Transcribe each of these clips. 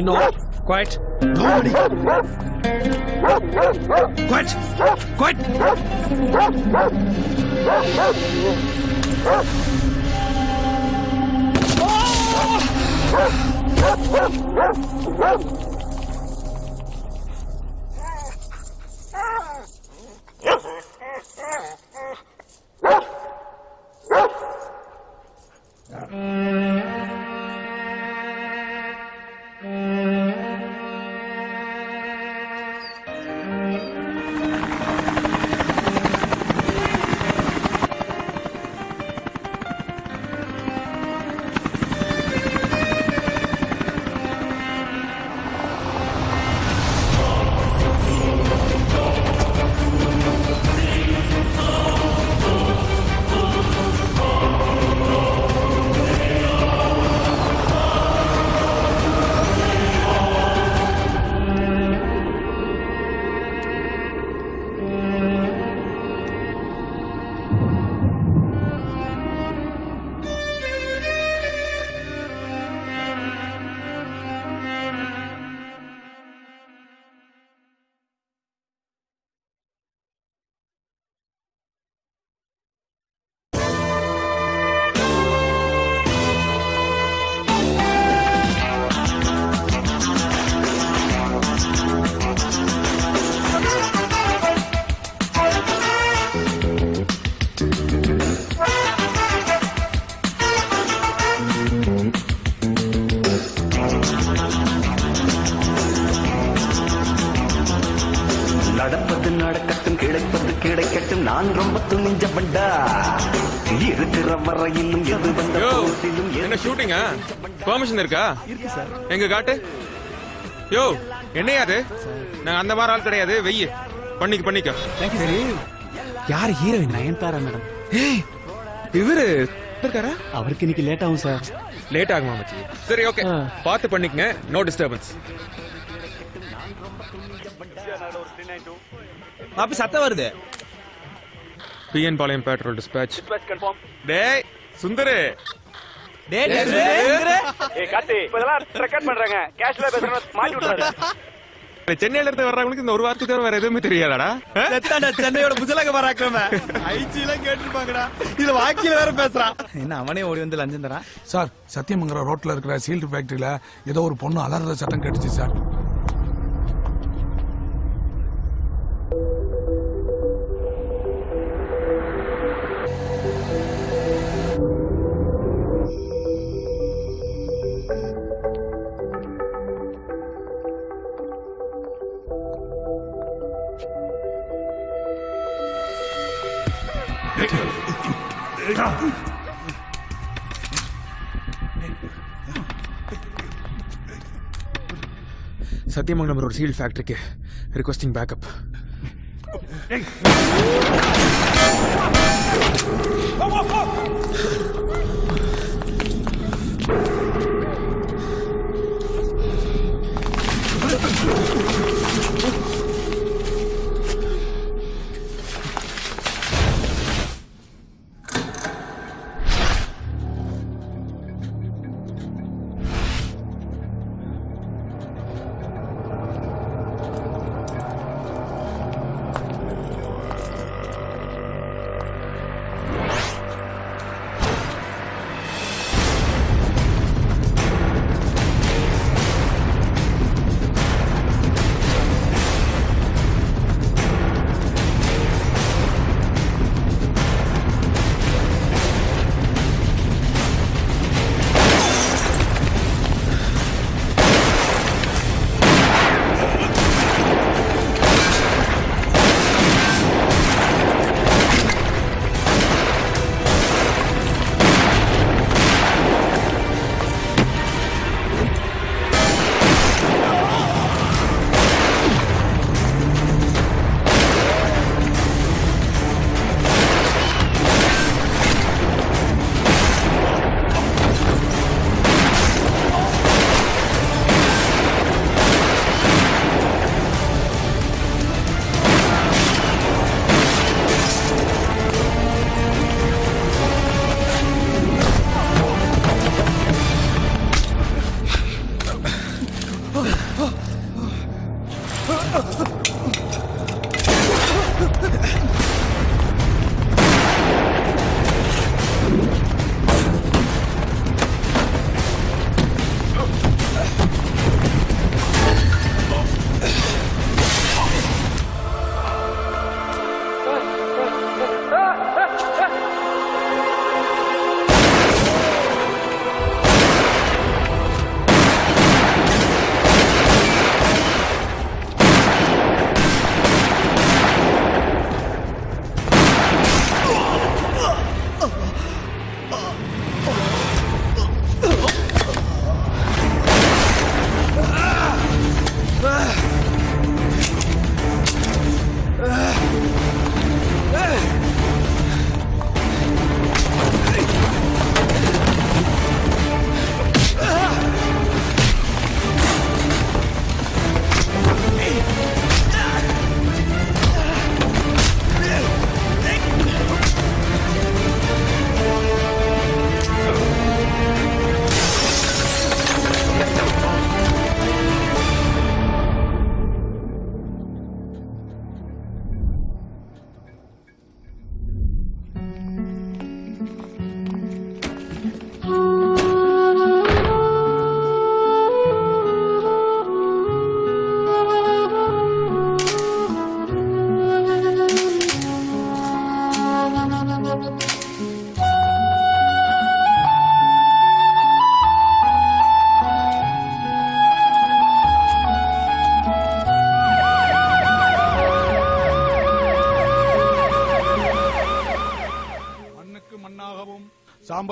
No, quiet. Nobody. Quiet. Quiet. நான் ரொம்ப துணிஞ்ச பண்டா இருக்கிற வரையிலும் எது வந்த போதிலும் என்ன ஷூட்டிங்கா பெர்மிஷன் இருக்கா? இருக்கு சார். எங்க காட்டு. யோ என்னையா அது? நான் அந்த மாதிரி ஆள் கிடையாது. வெய்ய பண்ணிக்க. சரி யார் ஹீரோயின்? நயன்தாரா மேடம். ஏய் இவரு இருக்காரா? அவருக்கு இன்னைக்கு லேட் ஆகும் சார். லேட் ஆகுமா மச்சி? சரி ஓகே பார்த்து பண்ணிக்கங்க. No disturbance. அப்ப சத்தம் வருது. BN Palayam petrol dispatch. Confirm. டேய் சுந்தரு. டேய் சுந்தரு. ஏய் காத்தி இப்போலாம் ரெக்கார்ட் பண்றாங்க. கேஷ்ல பேசுறத மாட்டி விட்டுறாரு. சென்னையில இருந்து வர்றவங்களுக்கு இந்த ஒரு வார்த்தை தவிர வேற எதுவுமே தெரியாதாடா? செத்தாடா சென்னையோட புஜலக பராக்கிரம. ஐஜிலாம் கேட்டிருப்பாங்கடா. இதுல வாக்கில வேற பேசுறான். என்ன அவனே ஓடி வந்து லஞ்சம் தரான். சார் சத்தியமங்கலம் ரோட்ல இருக்கிற சீல்டு ஃபேக்டரியில ஏதோ ஒரு பொண்ணு அலறத சத்தம் கேட்டுச்சு சார். சத்தியமங்கலம் ரோட் சீல் ஃபேக்டரிக்கு ரிக்வெஸ்டிங் பேக்கப்.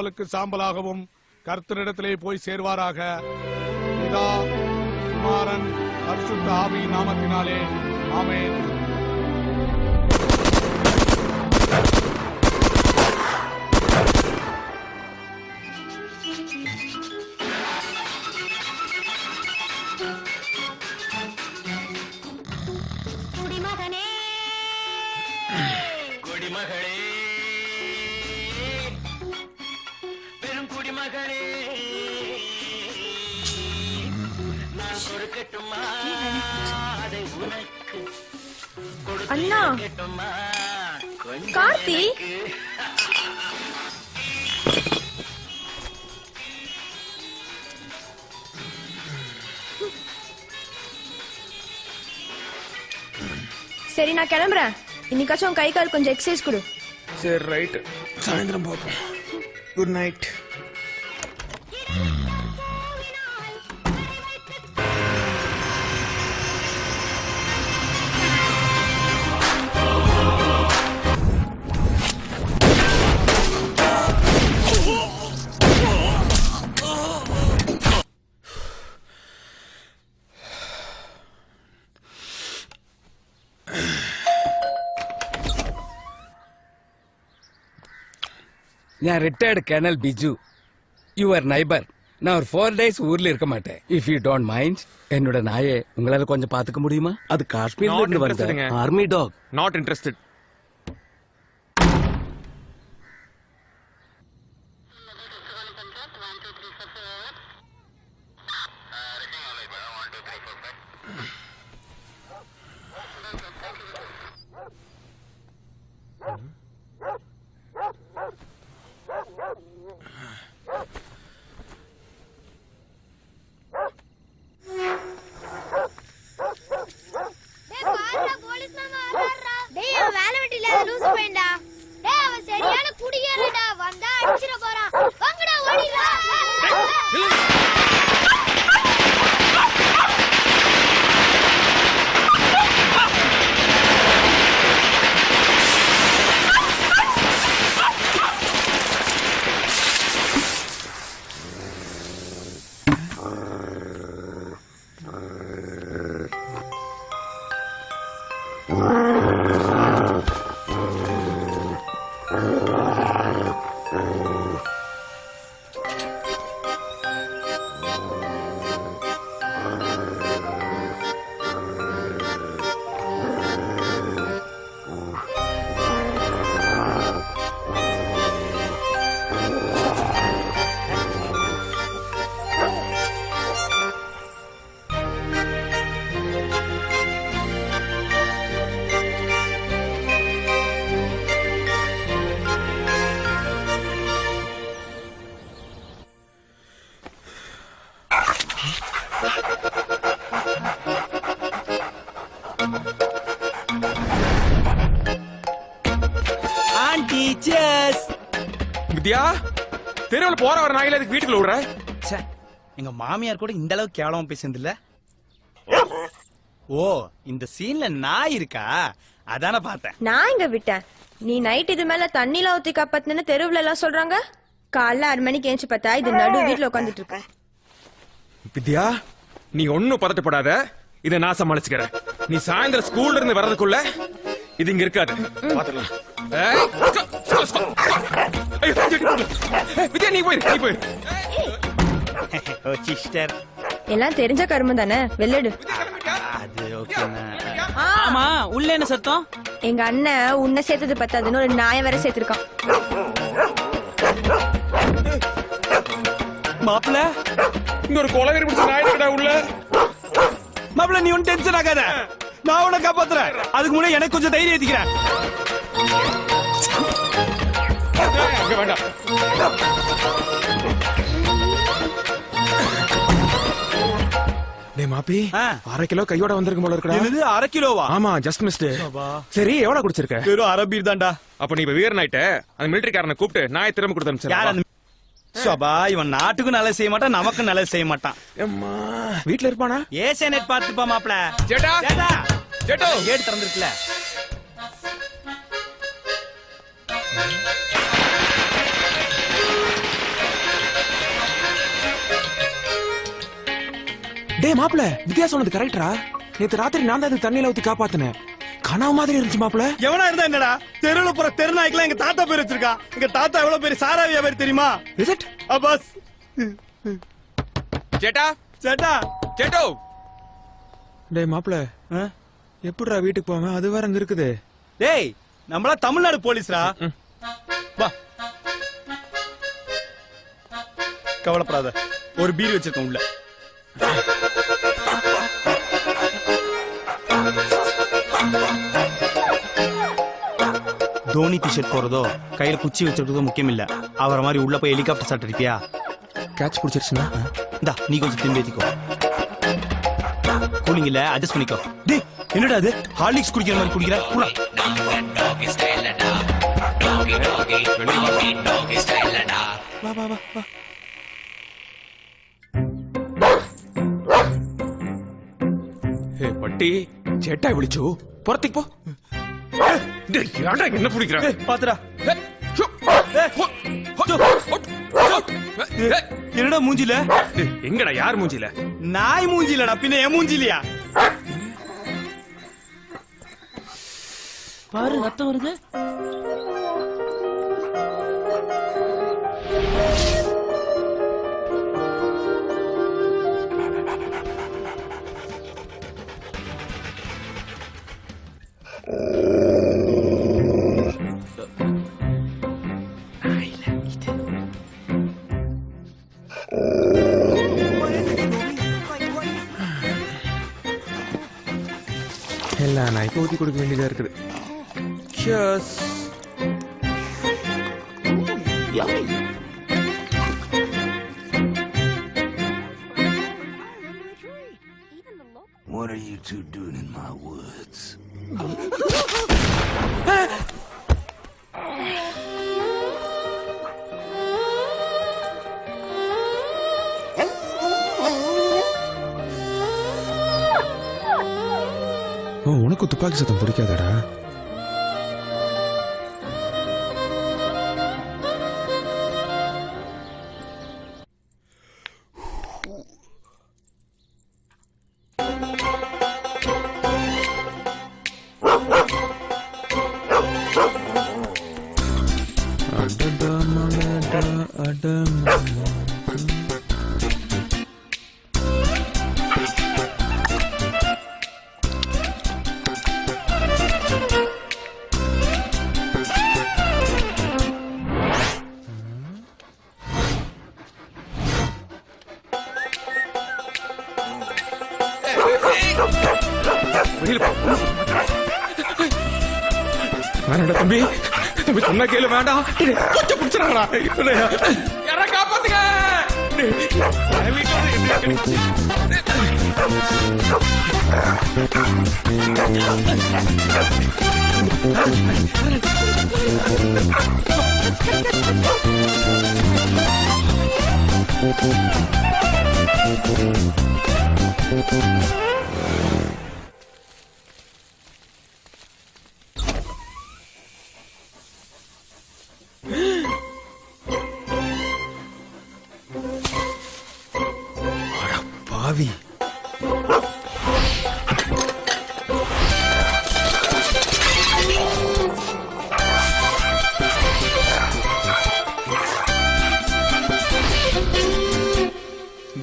சாம்பலுக்கு சாம்பலாகவும் கர்த்தரிடத்திலே போய் சேர்வாராக. இதா குமாரன் பரிசுத்த ஆவியின் நாமத்தினாலே ஆமென். குடிமகனே குடிமகளே பெரும் குடிமகளே நான் கொடுக்கட்டுமா அதை உனக்கு அண்ணா கொடுக்கட்டுமா கொஞ்சம் கார்த்தி சரி நான் கிளம்புறேன். இன்னைக்காச்சும் கை கால் கொஞ்சம் எக்ஸசைஸ் கொடு. சரி ரைட், சாயந்தரம் பார்ப்போம். Good night. நான் retired colonel Biju, your neighbour. நான் ஒரு 4 days ஊர்ல இருக்க மாட்டேன். இஃப் யூ டோன்ட் மைண்ட், என்னோட நாயை உங்களால கொஞ்சம் பாத்துக்க முடியுமா? அது காஷ்மீர்ல Not இருந்து interested ங்க. வந்த army doc. Not interested. Vidya, தெருவில் போற வர நாயில அதுக்கு வீட்டுக்குள்ள விடுற. எங்க மாமியார் கூட இந்த அளவுக்கு கேவலமா பேசுனது இல்ல. ஓ, இந்த சீன்ல நாய் இருக்கா? அதான பார்த்தேன். நான் இங்க விட்டேன். நீ நைட் இது மேல தண்ணில ஊத்தி காப்பாத்துன்னு தெருவுல எல்லாம் சொல்றாங்க. காலைல 6 மணிக்கு ஏஞ்சி பார்த்தா இது நடு வீட்டுல உட்காந்துட்டு இருக்கேன். வித்யா, நீ ஒன்னும் பதட்டப்படாத, இதை நான் சமாளிச்சுக்கிறேன். நீ சாயந்தரம் ஸ்கூல்ல இருந்து வர்றதுக்குள்ள இது இங்க இருக்காது. பாத்துக்கலாம். வித்யா, நீ போயிரு. ஓ சிஸ்டர், எல்லாம் தெரிஞ்ச கருமம் தானே, வெள்ளடு. அது ஓகேண்ணா. ஆமா, உள்ள என்ன சத்தம்? எங்க அண்ணன் உன்னை சேர்த்தது பத்தாதுன்னு ஒரு நாயை வேற சேர்த்திருக்கான். மாப்பிள்ள, இங்க ஒரு கொலவெறி பிடிச்ச நாய் இருக்கடா உள்ள. மாப்பிள்ள நீ ஒன்னும் டென்ஷன் ஆகாத, நான் உன்னை காப்பாத்துறேன். அதுக்கு முன்னாடி எனக்கு கொஞ்சம் தைரியம் ஏத்திக்கிறேன். அங்க வேண்டாம். டேய் மாப்பி, 1/2 கிலோ கையோட வந்திருக்கும் போல இருக்கடா. என்னது 1/2 கிலோவா? ஆமா, ஜஸ்ட் மிஸ்ட். சரி, எவ்வளவு குடிச்சிருக்க? வெறும் அரபீர் தான்டா. அப்ப நீ இப்ப வீரன் ஆயிட்ட. அந்த மிலிட்டரிக்காரனை கூப்பிட்டு நாயை திரும்ப கொடுத்து யார் அந்த சபா? இவன் நாட்டுக்கும் நல்லது செய்ய மாட்டான், நமக்கும் நல்லது செய்ய மாட்டான். வீட்டுல இருப்பானா? ஏசே நெட் பார்த்துப்பா மாப்பிள்ள. Jeddah, ஜெட்டோ, gate திறந்துருக்குல. டேய் மாப்ள வித்யா சொன்னது கரெக்டா? நேத்து ராத்திரி நான் தான் அது தண்ணியில ஊத்தி காப்பாத்தினேன். கனவு மாதிரி இருந்துச்சு மாப்ள. எவனா இருந்தா என்னடா, தெருவுல போற தெருநாய்க்கெல்லாம் எங்க தாத்தா பேர் வச்சிருக்கா. எங்க தாத்தா எவ்வளவு பெரிய சாரா வியாபாரி தெரியுமா? Is it? அப்பாஸ். சேட்டா சேட்டா சேட்டோ. டேய் மாப்ள எப்படிடா வீட்டுக்கு போவேன்? அது வேற அங்க இருக்குது. டேய் நம்மளா தமிழ்நாடு போலீஸ்ரா. வா கவலைப்படாத, ஒரு பீர் வச்சிருக்கோம் உள்ள. தோனி டிஷர்ட் போறதோ கையில குச்சி வச்சிருக்கதோ முக்கியம் இல்ல. அவரை மாதிரி உள்ள போய் ஹெலிகாப்டர் ஷாட் அடிப்பியா? கேட்ச் பிடிச்சிருச்சுனா இந்தா நீ கொஞ்சம் திரும்பி ஏத்திக்கோ. கூலிங் இல்ல, அட்ஜஸ்ட் பண்ணிக்கோ. டேய் என்னடா அது ஹார்லிக்ஸ் குடிக்கிற மாதிரி குடிக்கிற? புறா வா வா வா வா. ஹே பட்டி, சேட்டா விழிச்சு புறத்துக்கு போ. டேய் யாரா என்ன பிடிக்கிற? பாத்துடா. என்னடா மூஞ்சில? எங்கடா யார் மூஞ்சில? நாய் மூஞ்சிலடா, பின்ன என் மூஞ்சிலியா? பாரு ரத்தம் வருது. எல்லா நாய்க்கும் ஊத்தி கொடுக்க வேண்டியதா இருக்குது. Cheers. What are you two doing in my woods? உனக்கு துப்பாக்கி சத்தம் பிடிக்காதடா? வேணாடா தம்பி, தம்பி சொன்னா கேளு. வேண்டாம் கொஞ்சம் பிடிச்சிடாங்களா? யாரா காப்பாத்துங்க. பாவி.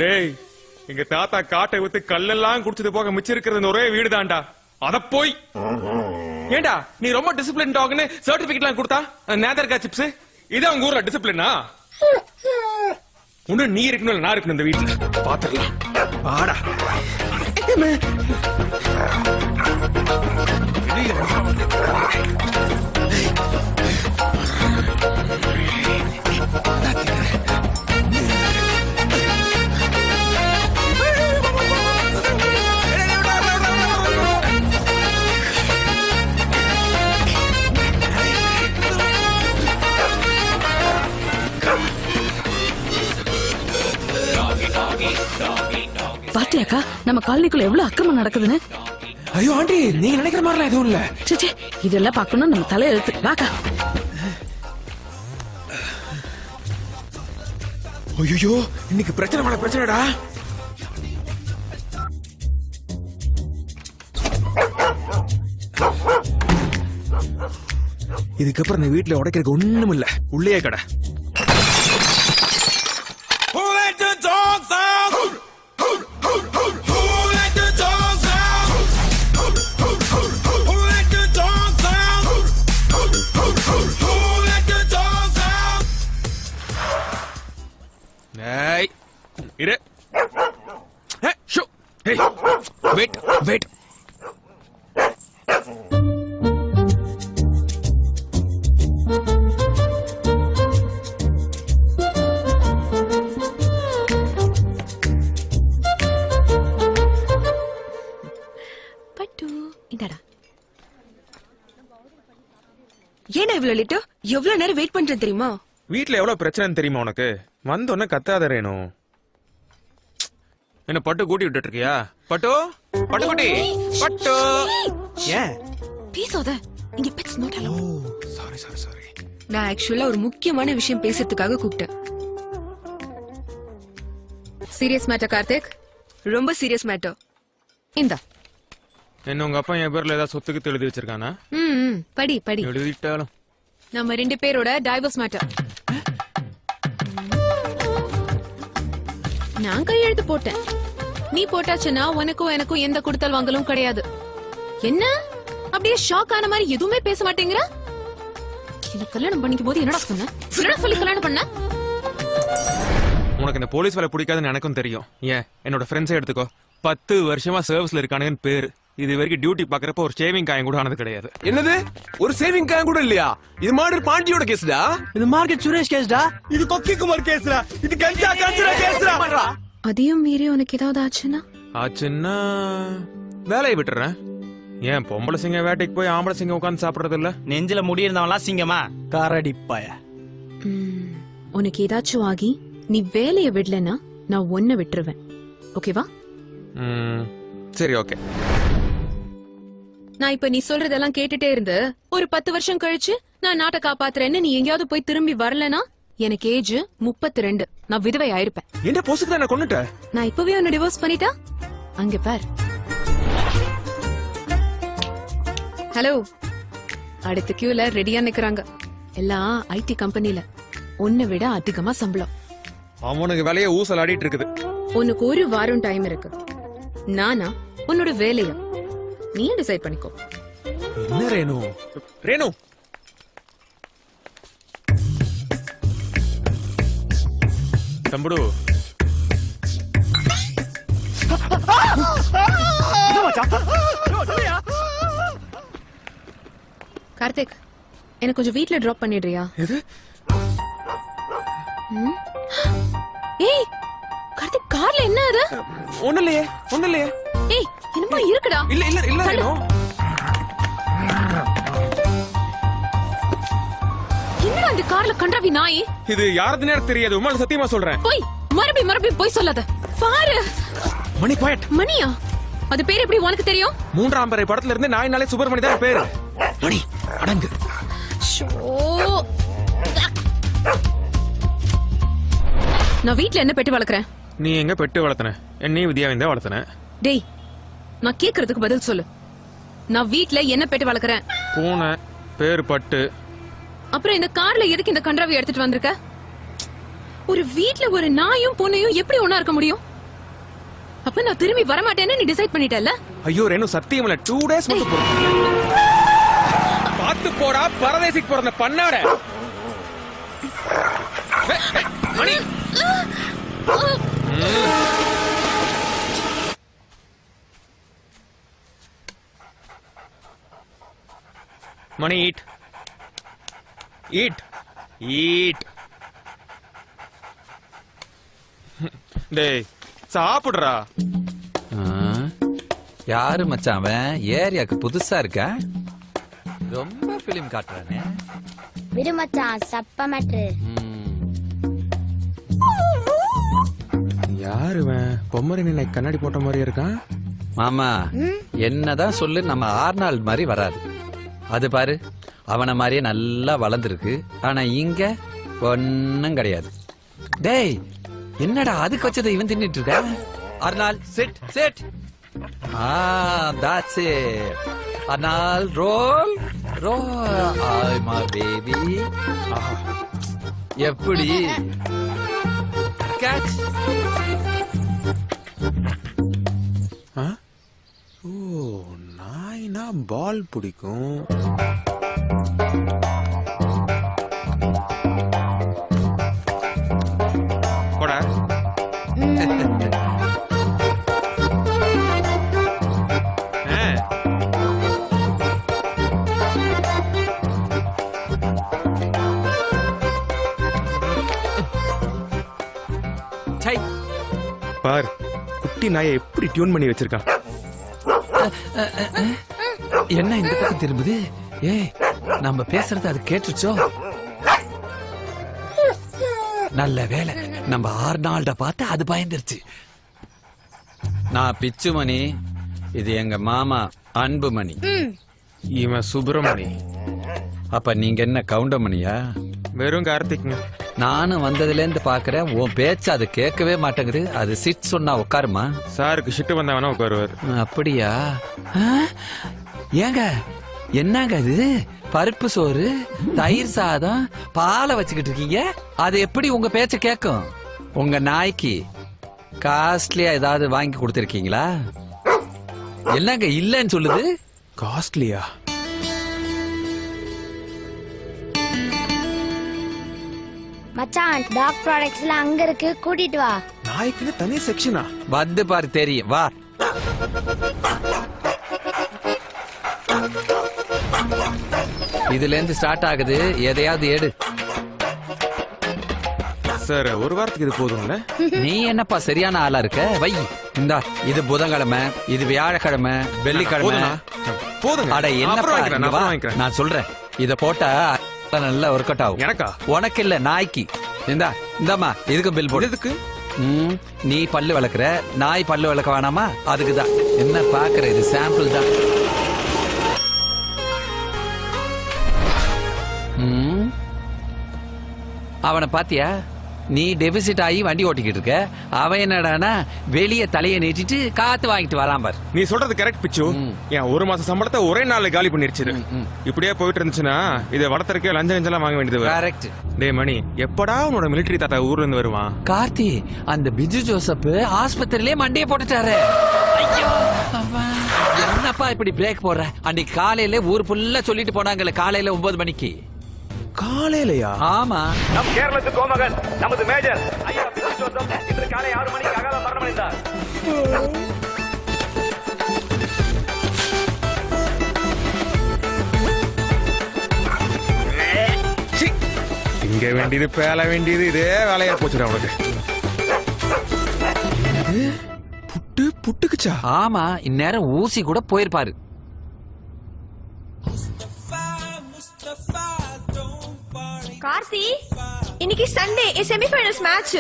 டேய் எங்க தாத்தா காட்டை வித்து கல்லெல்லாம் குடிச்சது போக மிச்சம் இருக்கிறது ஒரே வீடு தான்டா. அத போய் ஏண்டா நீ ரொம்ப டிசிப்ளின் டாக்னு சர்டிபிகேட் எல்லாம் கொடுத்தா நேதர்கா சிப்ஸ் இதான் உங்க ஊர்ல டிசிப்ளினா? ஒண்ணு நீ இருக்கணும் இல்ல நான் இருக்கணும் இந்த வீட்டுல. பாத்துடலாம் ஆடா. பாத்தியாக்கா நம்ம காலனிக்குள்ள எவ்வளவு அக்கிரமம் நடக்குதுன்னு? ஐயோ ஆண்டி, நீங்க நினைக்கிற மாதிரிலாம் எதுவும் இல்ல. சே இதெல்லாம் பார்க்கணும் நம்ம தலையெழுத்து. வாக்கா. ஐயோ இன்னைக்கு பிரச்சனை மேல பிரச்சனைடா. இதுக்கப்புறம் இந்த வீட்டுல உடைக்கிறதுக்கு ஒண்ணும் இல்ல, உள்ளே கடை. ஏய், இரு. ஏய், ஷோ. ஏய், wait, wait. பட்டு இந்தடா. ஏன்னா இவ்வளவு லேட்டு? எவ்வளவு நேரம் வெயிட் பண்றேன் தெரியுமா? வீட்ல எவ்வளவு பிரச்சனை தெரியுமா உனக்கு? வந்தோடனே கத்தாத ரேணு. என்ன பட்டு கூட்டி விட்டுட்டு இருக்கியா? பட்டு, பட்டுக்குட்டி, பட்டு. ஏன்? பேசாத. இங்க pets not allowed. Sorry sorry sorry. நான் ஆக்சுவலா ஒரு முக்கியமான விஷயம் பேசுறதுக்காக கூப்பிட்டேன். Serious matter Karthik. ரொம்ப சீரியஸ் மேட்டர். இந்தா. என்ன உங்க அப்பா என் பேர்ல ஏதாவது சொத்துக்கு எழுதி வச்சிருக்கானா? படி படி. எழுதிட்டாலும் நம்ம 2 பேரோட டைவர்ஸ் மேட்டர். நான் கையெழுத்து போட்டேன். நீ போட்டாச்சுன்னா உனக்கும் எனக்கும் எந்த கொடுத்தல் வாங்கலும் கிடையாது. என்ன அப்படியே ஷாக் ஆன மாதிரி எதுவுமே பேச மாட்டேங்கிற? என்ன கல்யாணம் பண்ணிக்கும் போது என்னடா சொன்ன? என்னடா சொல்லி கல்யாணம் பண்ண? உனக்கு இந்த போலீஸ் வேலை பிடிக்காதுன்னு எனக்கும் தெரியும். ஏன் என்னோட ஃப்ரெண்ட்ஸே எடுத்துக்கோ, 10 வருஷமா சர்வீஸ்ல இருக்கானுங்கன்னு பேரு. இது வரைக்கும் டியூட்டி பாக்குறப்ப ஒரு ஷேவிங் காயம் கூட ஆனது கிடையாது. என்னது, ஒரு சேவிங் காயம் கூட இல்லையா? இது மர்டர் பாண்டியோட கேஸ்டா? இது மார்க்கெட் சுரேஷ் கேஸ்டா? இது கொக்கி குமார் கேஸ்ரா, இது கஞ்சா காஞ்சனா கேஸ்ரா. அதையும் மீறி உனக்கு ஏதாவது ஆச்சுன்னா? ஆச்சுன்னா வேலையை விட்டுறேன். ஏன் பொம்பளை சிங்கம் வேட்டைக்கு போய் ஆம்பளை சிங்கம் உட்காந்து சாப்பிடுறது இல்ல? நெஞ்சில முடி இருந்தவன்லாம் சிங்கமா? காரடிப்பாய. உனக்கு ஏதாச்சும் ஆகி நீ வேலையை விடலன்னா நான் ஒன்ன விட்டுருவேன். ஓகேவா? சரி, ஓகே. நான் இப்ப நீ சொல்றதெல்லாம் கேட்டுட்டே இருந்து ஒரு 10 வருஷம் கழிச்சு நான் நாட்டை காப்பாத்துறேன்னு நீ எங்கேயாவது போய் திரும்பி வரலனா எனக்கு ஏஜ் 32. நான் விதவை ஆயிருப்பேன். என்ன போசுக்கு தான் கொண்டுட்ட? நான் இப்பவே உன்னை டிவோர்ஸ் பண்ணிட்டா அங்க பார். ஹலோ, அடுத்த கியூல ரெடியா நிக்கறாங்க. எல்லாம் ஐடி கம்பெனில. உன்னை விட அதிகமா சம்பளம். அவனுக்கு வேலையை ஊசல் ஆடிட்டு இருக்குது. உனக்கு ஒரு வாரம் டைம் இருக்கு. நானா உன்னோட வேலையா நீ டிசைட் பண்ணிக்கோ. என்ன ரேணு? ரேணு, தம்புடு, கார்த்திக், எனக்கு கொஞ்சம் வீட்ல டிராப் பண்ணிடுறியா? எது? ஏய் கார்த்திக், கார்ல என்ன அது? ஒண்ணு இல்லையே, ஒண்ணு இல்லையே. ஏய் என்னமா இருக்குடா? இல்ல இல்ல இல்ல ரேணு. என்னடா இந்த கார்ல கண்டாவி நாய்? இது யாருதுன்னு எனக்கு தெரியாது, உண்மையில சத்தியமா சொல்றேன். போய் மறுபடியும் போய் சொல்லாத. பாரு மணி குவைட். மணியா? அது பேர் எப்படி உனக்கு தெரியும்? 3ஆம் பிறை படத்துல இருந்து நாயினாலே சுப்பிரமணி தான் பேரு. மணி அடங்கு. ஷோ, நான் வீட்ல என்ன பெட்டு வளர்க்கறேன்? நீ எங்க பெட்டு வளர்த்தன? என்னையும் வித்யாவையும் தான் வளர்த்தன. டேய், நான் கேக்குறதுக்கு பதில் சொல்லு. நான் வீட்ல என்ன பெட்டு வளர்க்கறேன்? பூனை, பேரு பட்டு. அப்புறம் இந்த கார்ல எதுக்கு இந்த கன்றாவி எடுத்துட்டு வந்திருக்க? ஒரு வீட்ல ஒரு நாயும் பூனையும் எப்படி ஒண்ணா இருக்க முடியும்? அப்ப நான் திரும்பி வர மாட்டேன்னு நீ டிசைட் பண்ணிட்டல்ல? ஐயோ ரேணு, சத்தியம் இல்ல, 2 days மட்டும் போறேன். பாத்து போடா, பரதேசிக்கு பிறந்த பண்ணாட. மணி, மணி, ஈட் ஈட் ஈட். டேய் சாப்பிடுறா. யாரு மச்சான் அவன்? ஏரியாக்கு புதுசா இருக்க, ரொம்ப பிலிம் காட்டுறானே. விடு மச்சான், சப்ப மேட்ரு. யாரு பொம்மரி நினை கண்ணாடி போட்ட மாதிரி இருக்கான்? மாமா என்னதான் சொல்லு, நம்ம ஆர்னால்ட் மாதிரி வராது. அது பாரு, அவன மாதிரியே நல்லா வளர்ந்துருக்கு. ஆனா இங்க ஒன்னும் கிடையாது. டேய் என்னடா அதுக்கு வச்சதை இவன் தின்னுட்டு இருக்க? Arnold sit sit. That's it. Arnold roll. ரோ ஆய் மை பேபி. எப்படி கேட்ச்? ஓ நாய்னா பால் பிடிக்கும். போடா. சை, பார் குட்டி நாயை எப்படி டியூன் பண்ணி வச்சிருக்கான். என்ன இந்த பக்கம் திரும்புது? ஏய், நம்ம பேசுறது அது கேட்டுச்சோ? நல்ல வேலை, நம்ம ஆர்னால்ட பார்த்து அது பயந்துருச்சு. நான் பிச்சுமணி, இது எங்க மாமா அன்புமணி. இவன் சுப்பிரமணி. அப்ப நீங்க என்ன கவுண்டமணியா? வெறும் கார்த்திக்ங்க. நானும் வந்ததுல இருந்து பாக்குறேன், உன் பேச்சு அது கேட்கவே மாட்டேங்குது. அது சிட் சொன்னா உட்காருமா? சாருக்கு ஷிட்டு வந்தா வேணா உட்காருவாரு. அப்படியா? ஆ? ஏங்க என்னங்க இது? பருப்பு சோறு, தயிர் சாதம், பாலை வச்சுக்கிட்டு இருக்கீங்க. அது எப்படி உங்க பேச்ச கேட்கும்? உங்க நாய்க்கு காஸ்ட்லியா ஏதாவது வாங்கி கொடுத்திருக்கீங்களா? என்னங்க இல்லன்னு சொல்லுது? காஸ்ட்லியா? மச்சான் டாக் ப்ராடக்ட்ஸ்லாம் அங்க இருக்கு, கூட்டிட்டு வா. நாய்க்குன்னு தனி செக்ஷனா? வந்து பாரு தெரியும், வா. இதுல இருந்து ஸ்டார்ட் ஆகுது, எதையாவது எடு. சார் ஒரு வாரத்துக்கு இது போதும்ல? நீ என்னப்பா சரியான ஆளா இருக்க? வை. இந்தா, இது புதன்கிழமை, இது வியாழக்கிழமை, வெள்ளிக்கிழமை. போதுங்க. அட என்னப்பா, அப்புறம் வாங்கிக்கிறேன், இங்க வா. அப்புறம் வாங்கிக்கிறேன். நான் சொல்றேன், இத போட்டா நல்லா ஒர்க் அவுட் ஆகும். எனக்கா? உனக்கு இல்ல, நாய்க்கு. இந்தாம்மா, இதுக்கு பில் போடு. எதுக்கு? நீ பல்லு விளக்குற, நாய் பல்லு விளக்க வேணாமா? அதுக்குதான். என்ன பாக்குற, இது சாம்பிள் தான். அவனை பாத்தியா? நீ டெபிசிட் ஆகி வண்டி ஓட்டிக்கிட்டு இருக்க, அவன் என்னடானா வெளிய தலையை நீட்டிட்டு காத்து வாங்கிட்டு வரான் பார். நீ சொல்றது கரெக்ட் பிச்சு. என் ஒரு மாசம் சம்பளத்தை ஒரே நாள்ல காலி பண்ணிருச்சு. இப்படியே போயிட்டு இருந்துச்சுன்னா இதை வளர்த்தறக்கே லஞ்சம் வாங்க வேண்டியது. கரெக்ட். டேய் மணி, எப்படா உன்னோட மிலிட்டரி தாத்தா ஊர்ல இருந்து வருவான்? கார்த்தி, அந்த பிஜு ஜோசப் ஆஸ்பத்திரியிலே மண்டைய போட்டுட்டாரு. ஐயோ, என்னப்பா இப்படி பிரேக் போடுற? அன்னைக்கு காலையில ஊர் ஃபுல்லா சொல்லிட்டு போனாங்கல்ல, காலையில 9 மணிக்கு. காலையிலயா? ஆமா. நம் கேரளத்து கோமகன் நமது மேஜர் ஐயா பிச்சு ஜோசப் இன்று காலை 6 மணிக்கு அகால மரணமடைந்தார். இங்க வேண்டியது பேல வேண்டியது இதே வேலையா போச்சுடா உனக்கு. புட்டுக்குச்சா? ஆமா, இந்நேரம் ஊசி கூட போயிருப்பாரு. கார்த்தி, இன்னைக்கு சண்டே செமிஃபைனல்ஸ் மேட்ச்.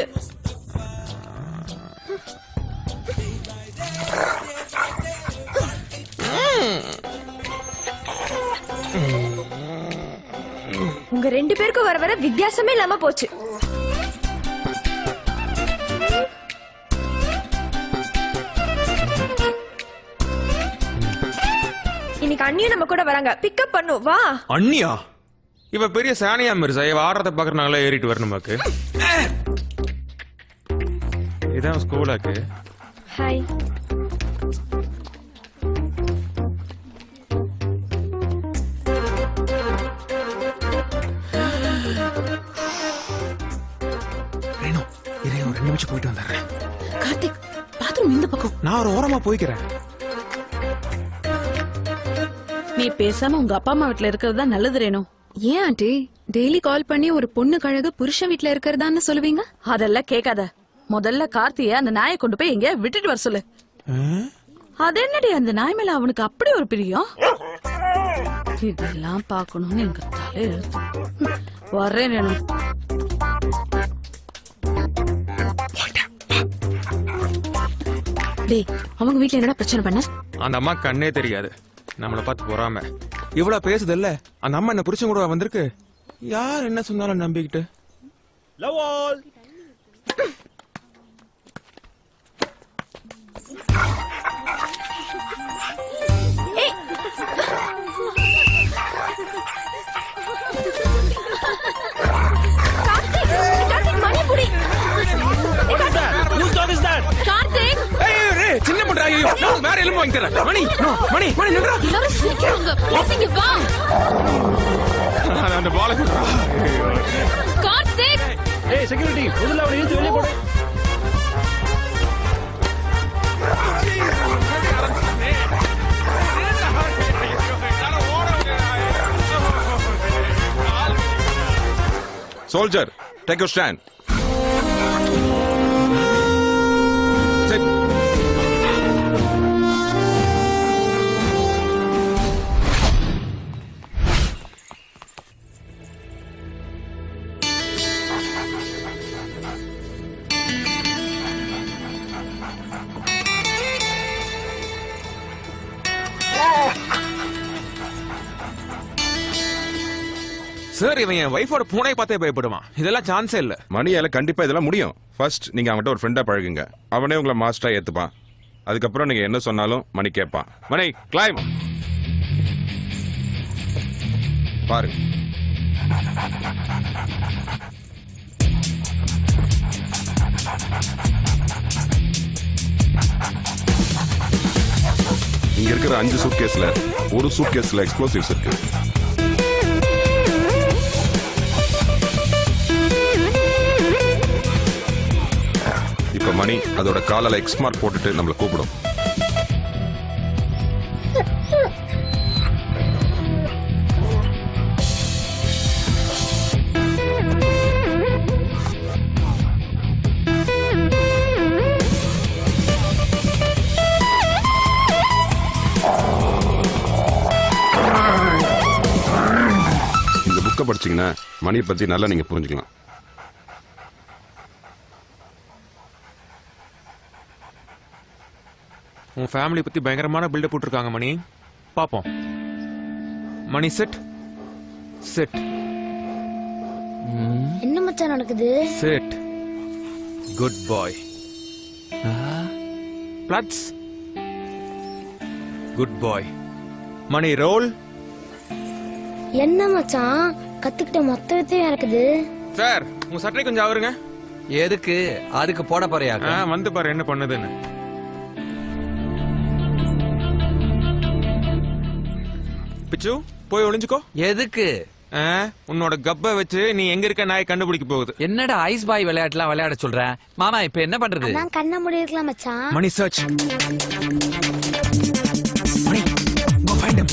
உங்க 2 பேருக்கும் வர வர வித்தியாசமே இல்லாம போச்சு. இன்னைக்கு அண்ணியும் நம்ம கூட வராங்க, பிக்கப் பண்ணு வா. அண்ணியா? இவ பெரிய சானியா மிர்சா. இவ ஆடுறத பாக்குறனால ஏறிட்டு வரணுமாக்கு. இதான் ஸ்கூலாக்கு. ஹாய். ரேணு, இரு, ஒரு 2 நிமிஷம் போயிட்டு வந்துடுறேன். கார்த்திக், பாத்ரூம் இந்த பக்கம். நான் ஒரு ஓரமா போய்க்கிறேன். நீ பேசாம உங்க அப்பா அம்மா வீட்ல இருக்கிறது தான் நல்லது ரேணு. ஏன் ஆண்டி டெய்லி கால் பண்ணி ஒரு பொண்ணு கழகு புருஷன் வீட்ல இருக்கிறதான்னு சொல்லுவீங்க? அதெல்லாம் கேட்காத. முதல்ல கார்த்திய அந்த நாயை கொண்டு போய் எங்க விட்டுட்டு வர சொல்லு. அது என்னடி, அந்த நாய் மேல அவனுக்கு அப்படி ஒரு பிரியம்? இதெல்லாம் பாக்கணும்னு எங்க தலை எழுத்து. வர்றேன் ரேணு. டேய், அவங்க வீட்ல என்னடா பிரச்சனை பண்ண? அந்த அம்மா கண்ணே தெரியாது, நம்மளை பார்த்து போறாம. இவ்வளவு பேசுது இல்ல, அந்த அம்மா என்ன புருஷன் கூட வந்திருக்கு. யார் என்ன சொன்னாலும் நம்பிக்கிட்டு. Love all. சின்ன பண்றா ஐயோ நான் வேற எலும்பு வாங்கி தரேன் மணி மணி மணி நின்றா எல்லாரும் சிரிக்கிறாங்க ப்ளீஸ் இங்க வா அந்த பால குடுறா கார்த்திக் ஏய் செக்யூரிட்டி முதல்ல அவனை இழுத்து வெளியே போடு Soldier, take your stand. Sit. Sir இவன் என் வைஃபோட பூனை பார்த்தே பயப்படுவான் இதெல்லாம் சான்ஸே இல்ல மணியால கண்டிப்பா இதெல்லாம் முடியும். ஃபர்ஸ்ட் நீங்க அவன்கிட்ட ஒரு ஃப்ரெண்டா பழகுங்க. அவனே உங்களை மாஸ்டரா ஏத்துப்பான். அதுக்கப்புறம் நீங்க என்ன சொன்னாலும் மணி கேட்பான். மணி கிளைம் பாரு. இங்க இருக்கிற 5 சூட்கேஸ்ல ஒரு சூட்கேஸ்ல எக்ஸ்ப்ளோசிவ்ஸ் இருக்கு. இப்ப மணி அதோட காலால எக்ஸ் மார்க் போட்டுட்டு நம்மள கூப்பிடும். இந்த புக்கை படிச்சீங்கன்னா மணியை பத்தி நல்லா நீங்க புரிஞ்சுக்கலாம். உன் ஃபேமிலி பத்தி பயங்கரமான பில்டப் போட்டுருக்காங்க மணி. பாப்போம். மணி செட் செட் என்ன மச்சான் நடக்குது? செட் குட் பாய். பிளட்ஸ் குட் பாய். மணி ரோல். என்ன மச்சான் கத்துக்கிட்ட மொத்தத்தையும் நடக்குது? சார் உங்க சட்டை கொஞ்சம் அவருங்க. எதுக்கு அதுக்கு போட போறியா? வந்து பாரு என்ன பண்ணுதுன்னு. பிச்சு போய் ஒளிஞ்சுக்கோ. எதுக்கு? உன்னோட கப்ப வச்சு நீ எங்க இருக்க நாய் கண்டுபிடிக்க போகுது. என்னடா ஐஸ் பாய் விளையாட்டுலாம் விளையாட சொல்ற மாமா? இப்ப என்ன பண்றது? அதான் கண்ண மூடி இருக்கலாம் மச்சான். Mani search. Mani go find him.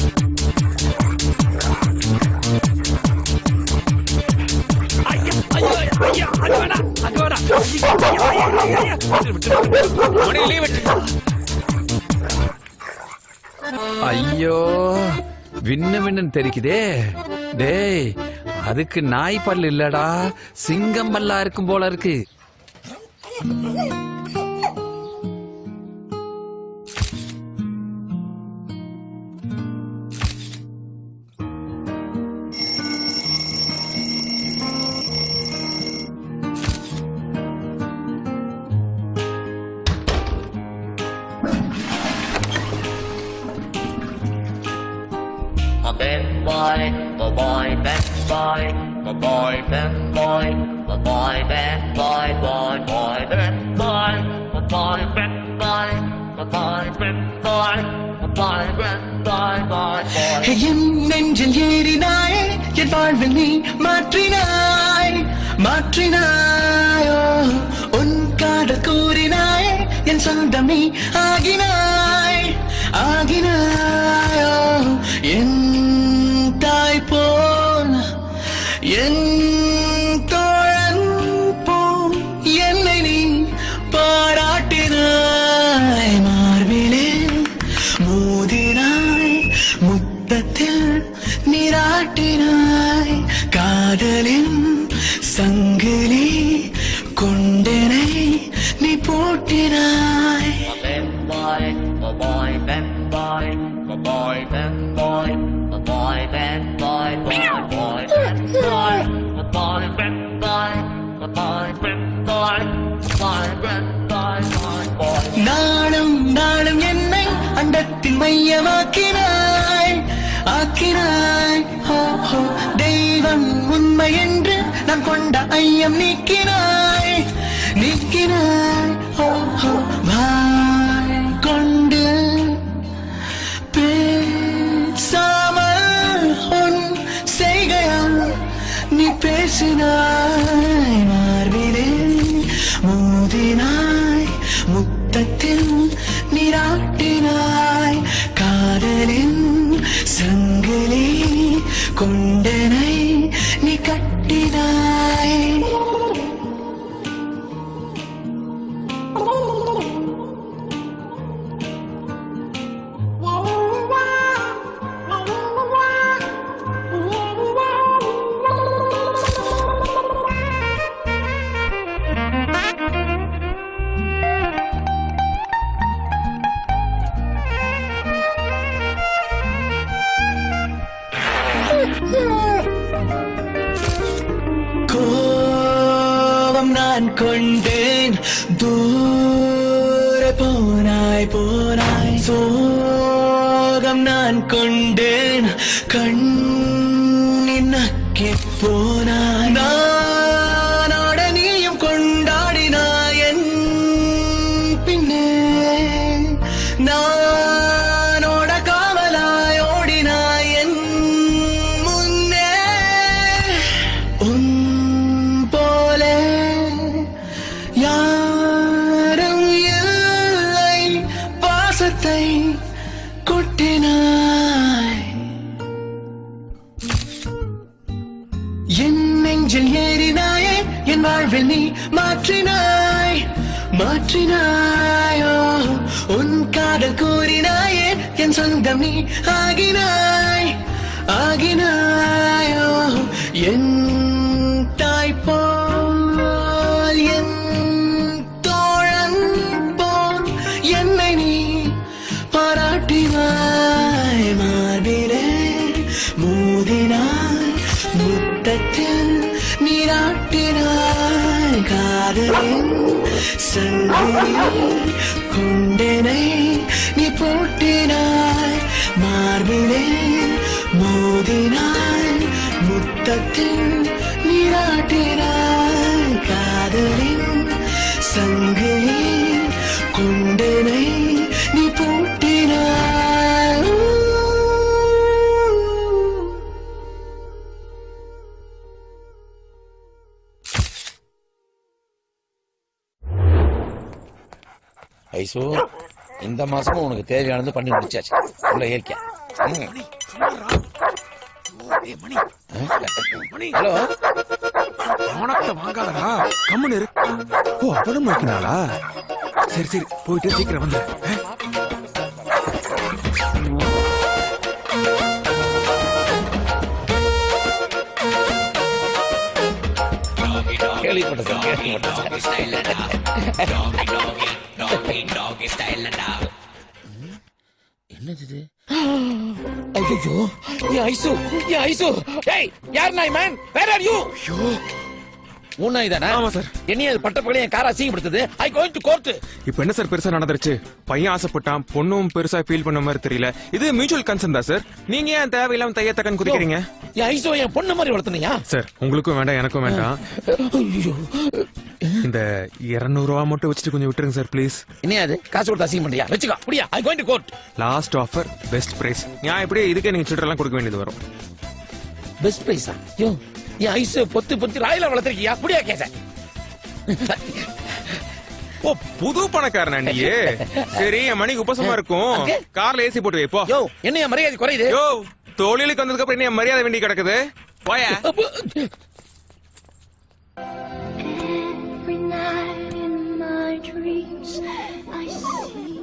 Mani leave it. ஐயோ விண்ணு விண்ணு தெரிக்குதே. டேய் அதுக்கு நாய் பல்லு இல்லடா சிங்கம் பல்லா இருக்கும் போல இருக்கு. Bad boy, bad boy, bad boy, bad boy, boy, bad boy, bad boy, என் நெஞ்சில் ஏறினாய் என் வாழ்வில் நீ மாற்றினாய் மாற்றினாயோ உன் காதல் கூறினாய் என் சொந்தம் நீ ஆகினாய் ஆகினாயோ என் தாய் போல் என் தோழன் போல் என்னை நீ பாராட்டினாய் மார்பிலே மோதினாய் முத்தத்தில் நீராட்டினாய் காதலின் சங்கிலி கொண்டனை நீ போட்டினாய் நாளும் நாளும் என்னை அண்டத்தின் மையமாக்கினாய் ஆக்கினாய் தெய்வம் உண்மை என்று நான் கொண்ட ஐயம் நீக்கினாய் நீக்கினாய் பாய் நீராட்டினாய் காதலின் சங்கிலி கொண்டனை நீ கட்டினாய் கோபம் நான் கொண்டேன் தூர போனாய் போனாய் சோகம் நான் கொண்டேன் கண்ணின் நக்கி போனாய் நானோட நீயும் கொண்டாடினாய் என் பின்னே நானோட காவலாய் ஓடினாய் என் முன்னே உன் போலே யாரும் இல்லை பாசத்தை கொட்டினாய் என் நெஞ்சில் ஏறினாயே என் வாழ்வில் நீ மாற்றினாய் மாற்றினாயோ உன் காதல் கூறினாயே என் சொந்தம் நீ ஆகினாய் ஆகினாயோ என் தாய் போல் என் தோழன் போல் என்னை நீ பாராட்டினாய் மார்பிலே மோதினாய் முத்தத்தில் நீராட்டினாய் காதலின் சங்கிலி கொண்டனை நீ போட்டினாய் மார்பிலே மோதினாய் முத்தத்தில் நீராட்டினாய் காதலின் சங்கிலி கொண்டனை நீ போட்டினாய் ஐசோ இந்த மாசமும் உனக்கு தேவையானது பண்ணி முடிச்சாச்சு உள்ள ஏற்க ஹலோ பணத்தை வாங்காதடா கம்முன்னு இரு ஓ அப்பதான் வைக்கினாளா சரி சரி போயிட்டு சீக்கிரம் வந்து என்னது ஐயோ என் ஐசு என் ஐசு ஏய் யார் நாய் மேன் வேர் ஆர் யூ உன் நாய் தானே ஆமா சார் என்னைய பட்ட பகலே என் காரை அசிங்கப்படுத்துது ஐ கோயிங் டு கோர்ட் இப்போ என்ன சார் பெருசா நடந்துருச்சு பையன் ஆசைப்பட்டான் பொண்ணும் பெருசா ஃபீல் பண்ண மாதிரி தெரியல இது மியூச்சுவல் கன்சர்ன் தான் சார் நீங்க ஏன் தேவையில்லாம தையத்தக்கன்னு குறிக்கிறீங்க என் ஐசோ என் பொண்ணு மாதிரி வளர்த்தனியா சார் உங்களுக்கும் வேண்டாம் எனக்கும் வேண்டாம் ஐயோ இந்த 200 ரூபா மட்டும் வச்சுட்டு கொஞ்சம் விட்டுருங்க சார் ப்ளீஸ் என்ன அது காசு கொடுத்து அசிங்கம் பண்றியா வச்சுக்கோ அப்படியா I going to court last offer best price நான் இப்படியே இதுக்கே நீங்க சில்லறலாம் கொடுக்க வேண்டியது வரும் பெஸ்ட் பிரைஸா யோ என் ஐசு பொத்து பொத்து ராயில வளர்த்திருக்கியா அப்படியா கேச ஓ புது பணக்காரனா நீ சரி என் மணிக்கு உபசமா இருக்கும் கார்ல ஏசி போட்டு வை போ யோ என்ன என் மரியாதை குறையுது யோ தொழிலுக்கு வந்ததுக்கு அப்புறம் என்ன மரியாதை வேண்டி கிடக்குது போயா Every night in my dreams I see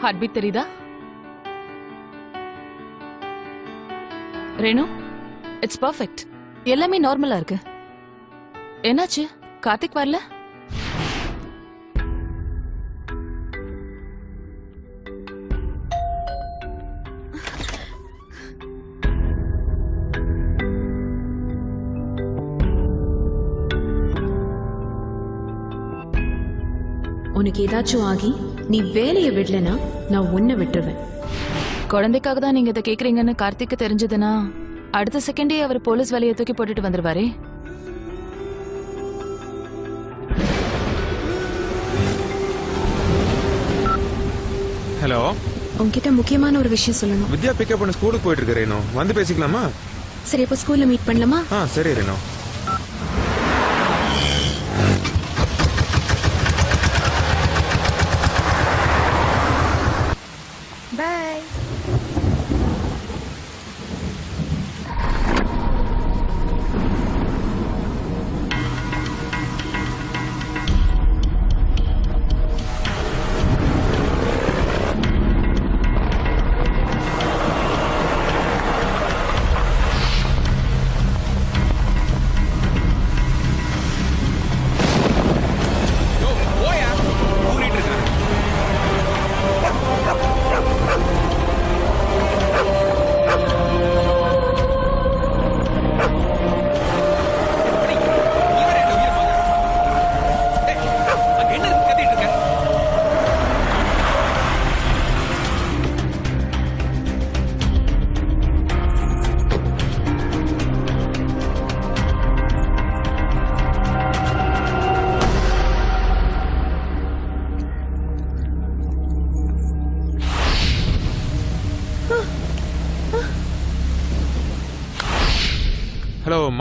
heart beat தெரியுதா ரேணு இட்ஸ் பர்ஃபெக்ட் எல்லாமே நார்மலா இருக்கு என்னாச்சு கார்த்திக் வரல உனக்கு ஏதாச்சும் ஆகி நீ வேலையை விடலனா நான் உன்னை விட்டுருவேன். குழந்தைக்காக தான் நீங்க இதை கேக்குறீங்கன்னு கார்த்திக்கு தெரிஞ்சதுன்னா அடுத்த செகண்டே அவர் போலீஸ் வேலையை தூக்கி போட்டுட்டு வந்துருவாரே. ஹலோ, உன்கிட்ட முக்கியமான ஒரு விஷயம் சொல்லணும். வித்யா பிக்கப் பண்ண ஸ்கூலுக்கு போயிட்டு இருக்கு ரேணு, வந்து பேசிக்கலாமா? சரி, அப்போ ஸ்கூல்ல மீட் பண்ணலாமா? சரி ரேணு.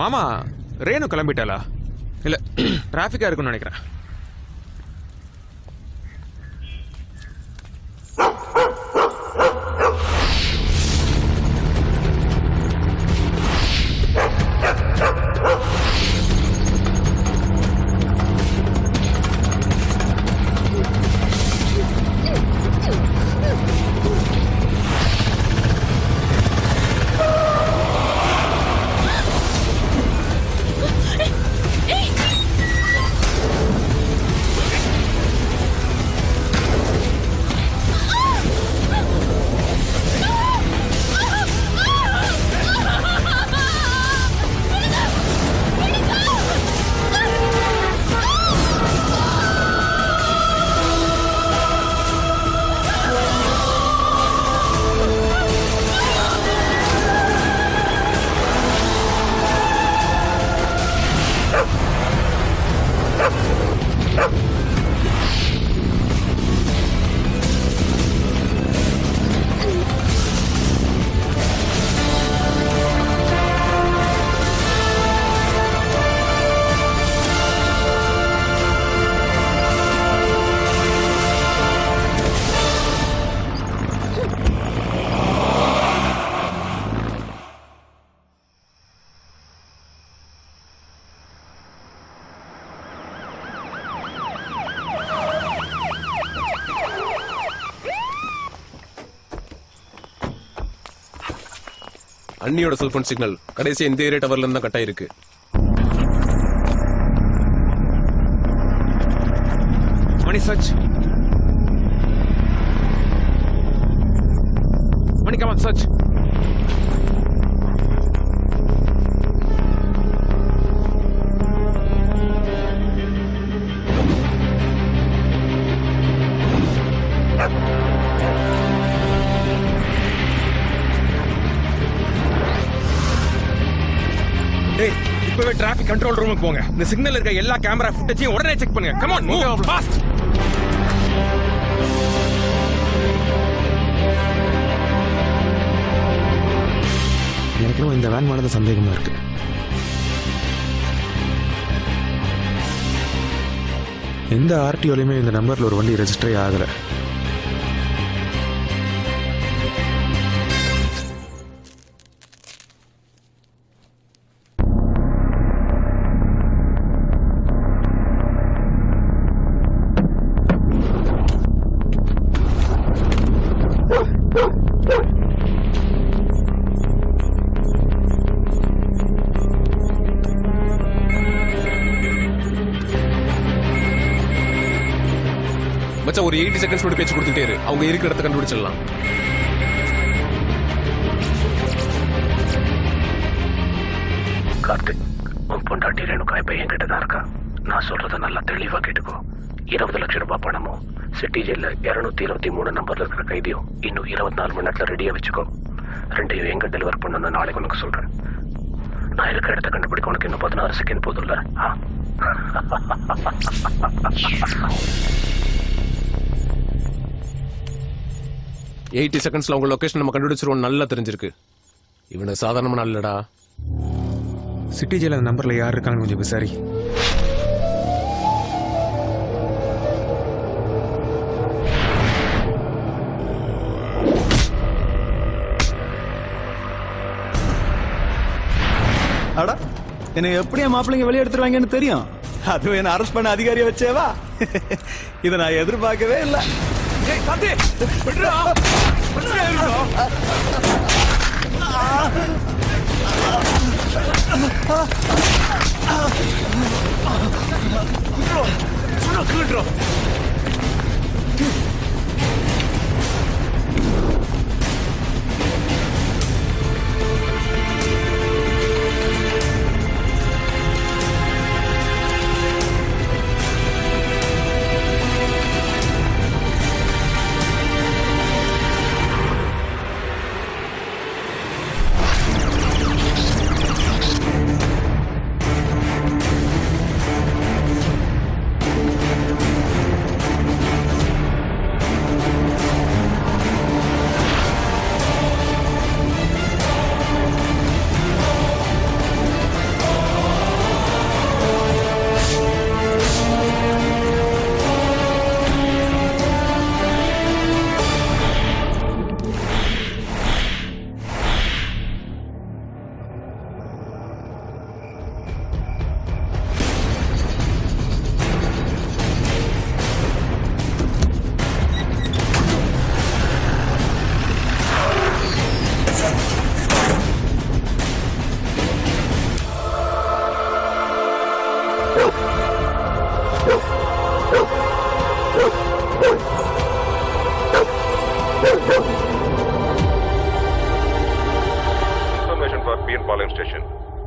மாமா ரேணு கிளம்பிட்டாளா? இல்ல டிராஃபிக்கா இருக்குன்னு நினைக்கிறேன். அண்ணியோட செல்போன் சிக்னல் கடைசி இந்த ஏரியா டவர்ல இருந்து தான் கட் ஆயிருக்கு. Mani search. Mani come on search. இப்பவே டிராபிக் கண்ட்ரோல் ரூமுக்கு போங்க. இந்த சிக்னல் இருக்க எல்லா கேமரா ஃபுட்டேஜையும் உடனே செக் பண்ணுங்க. Come on, move fast. எனக்கு இந்த வேன் மானது சந்தேகமா இருக்கு. எந்த ஆர்டிஓலையுமே இந்த நம்பர்ல ஒரு வண்டி ரெஜிஸ்டரே ஆகல. மச்சான் ஒரு 80 செகண்ட்ஸ் மட்டும் பேச்சு கொடுத்துட்டே இரு. அவங்க இருக்கிற இடத்த கண்டுபிடிச்சிடலாம். கார்த்திக், உன் பொண்டாட்டி ரேணுகா இப்ப என்கிட்ட தான் இருக்கா. நான் சொல்றத நல்லா தெளிவா கேட்டுக்கோ. 20 லட்சம் ரூபாய் பணமும் சிட்டி ஜெயில 223 நம்பர்ல இருக்கிற கைதியும் இன்னும் 24 மணி நேரத்துல ரெடியா வச்சுக்கோ. ரெண்டையும் எங்க டெலிவர் பண்ணணும் நாளைக்கு உனக்கு சொல்றேன். நான் இருக்கிற இடத்த கண்டுபிடிக்க உனக்கு இன்னும் 16 செகண்ட் போதும்ல? 80 செகண்ட்ஸ்ல உங்க லொகேஷன் நம்ம கண்டுபிடிச்சிருவோம். நல்லா தெரிஞ்சிருக்கு. இவனை சாதாரணமான இல்லடா. சிட்டி ஜெயில அந்த நம்பர்ல யார் இருக்காங்கன்னு கொஞ்சம் விசாரி. அடா, என்னை எப்படி என் மாப்பிள்ளைங்க வெளியே எடுத்துருவாங்கன்னு தெரியும். அதுவும் என்ன அரெஸ்ட் பண்ண அதிகாரியை வச்சேவா? இதை நான் எதிர்பார்க்கவே இல்லை.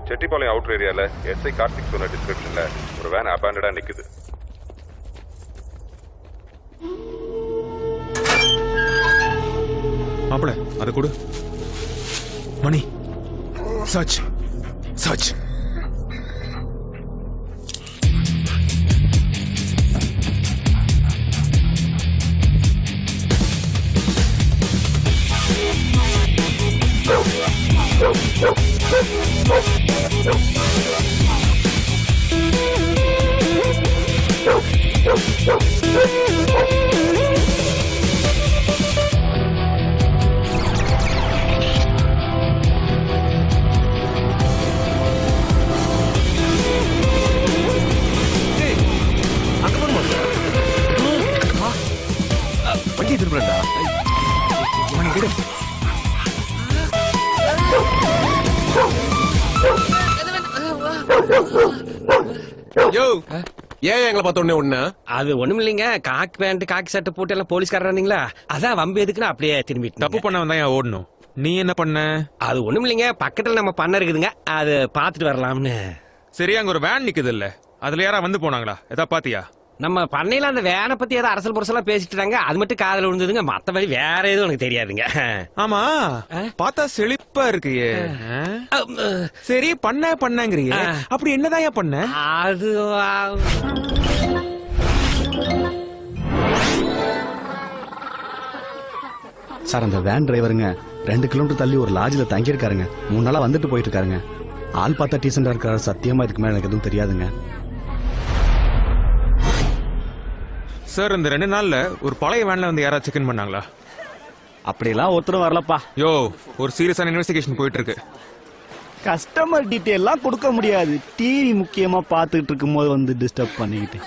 செட்டிப்பாளையம் அவுட்டர் ஏரியால எஸ்ஐ கார்த்திக் சொன்ன டிஸ்கிரிப்ஷன்ல ஒரு வேன் அபாண்டடா நிக்குது. மாப்பிள அதை கொடு. மணி சர்ச் சர்ச். வண்டி திரும்பலடா. மணி கிடு. யோ ஏன் எங்களை பார்த்த உடனே ஒண்ணு? அது ஒண்ணும் இல்லைங்க, காக்கி பேண்ட் காக்கி சட்டை போட்டு எல்லாம் போலீஸ்காரர் இருந்தீங்களா, அதான் வம்பு எதுக்குன்னு அப்படியே திரும்பி. தப்பு பண்ணவன் தான் ஓடணும். நீ என்ன பண்ண? அது ஒண்ணும் இல்லைங்க, பக்கத்துல நம்ம பண்ண இருக்குதுங்க, அது பாத்துட்டு வரலாம்னு. சரி, அங்க ஒரு வேன் நிக்குது இல்ல, அதுல யாரா வந்து போனாங்களா? எதா பாத்தியா? நம்ம பண்ணையில அந்த வேனை பத்தி ஏதோ அரசல் புரசலா பேசிட்டு இருக்காங்க, அது மட்டும் காதுல விழுந்ததுங்க, மத்தபடி வேற எதுவும் எனக்கு தெரியாதுங்க. ஆமா, பார்த்தா செழிப்பா இருக்கியே. சரி, பண்ணங்கிறியே, அப்படி என்னதான் பண்ண? அது சார், அந்த வேன் டிரைவருங்க 2 கிலோமீட்டர் தள்ளி ஒரு லாட்ஜில் தங்கியிருக்காருங்க. 3 நாளா வந்துட்டு போயிட்டு இருக்காருங்க. ஆள் பார்த்தா டீசெண்டா இருக்காரு. சத்தியமா இதுக்கு மேல எனக்கு எதுவும் தெரியாதுங்க. சார், இந்த 2 நாள்ல ஒரு பழைய வேன்ல வந்து யாராவது செக் இன் பண்ணாங்களா? அப்படியெல்லாம் ஒருத்தரும் வரலப்பா. யோ, ஒரு சீரியஸான இன்வெஸ்டிகேஷன் போயிட்டு இருக்கு. கஸ்டமர் டீட்டெயிலாம் கொடுக்க முடியாது. டிவி முக்கியமா பார்த்துட்டு இருக்கும்போது வந்து டிஸ்டர்ப் பண்ணிக்கிட்டு.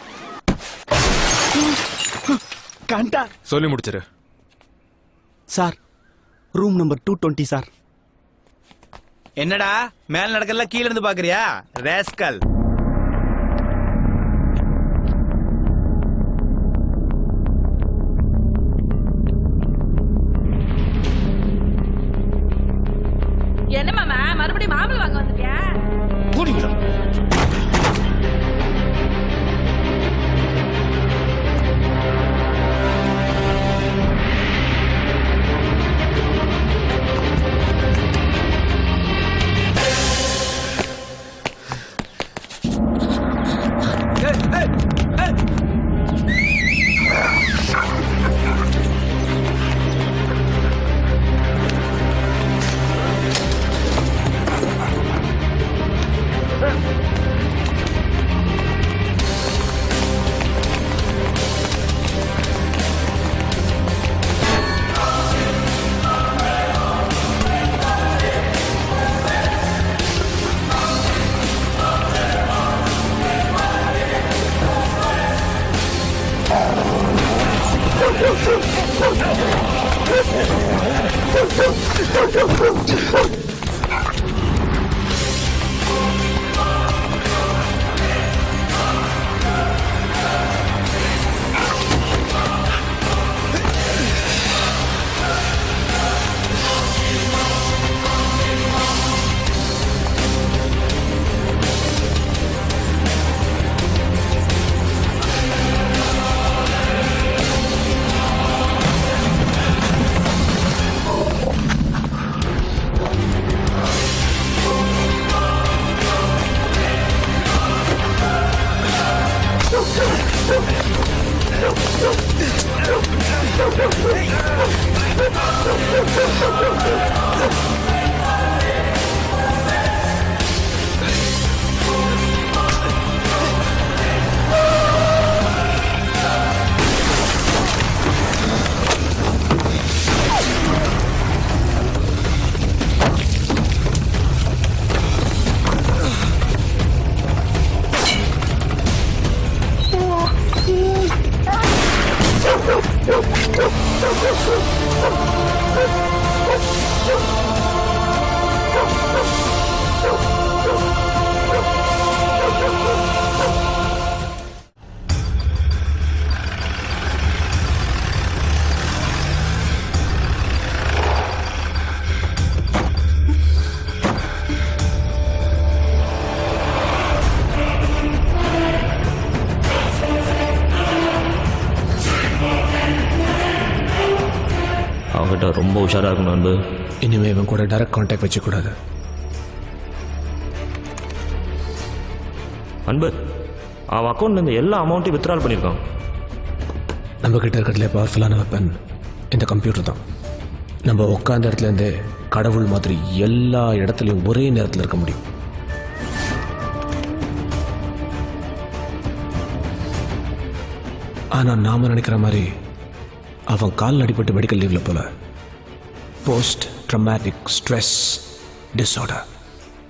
கண்டா சொல்லி முடிச்சிரு. Sir, room number 220 sir. என்னடா மேல நடக்கல கீழ இருந்து பாக்குறியா ரேஸ்கல்? என்ன மாமா மறுபடியும் மாம்பழம் வாங்க வந்துட்டியா? கூடிங்களா? Oh, அவன்கிட்ட ரொம்ப உஷாராக இருக்கணும் அன்பு. இனிமே இவன் கூட டைரக்ட் கான்டாக்ட் வச்சுக்கூடாது. அன்பு, அவன் அக்கௌண்ட்லேருந்து எல்லா அமௌண்ட்டையும் வித்ட்ரால் பண்ணியிருக்கான். நம்ம கிட்ட இருக்கிறதுல பவர்ஃபுல்லான வெப்பன் இந்த கம்ப்யூட்டர் தான். நம்ம உட்காந்த இடத்துலேருந்து கடவுள் மாதிரி எல்லா இடத்துலையும் ஒரே நேரத்தில் இருக்க முடியும். ஆனால் நாம நினைக்கிற மாதிரி அவன் கால் அடிபட்டு மெடிக்கல் லீவ்ல போல. Post traumatic stress disorder.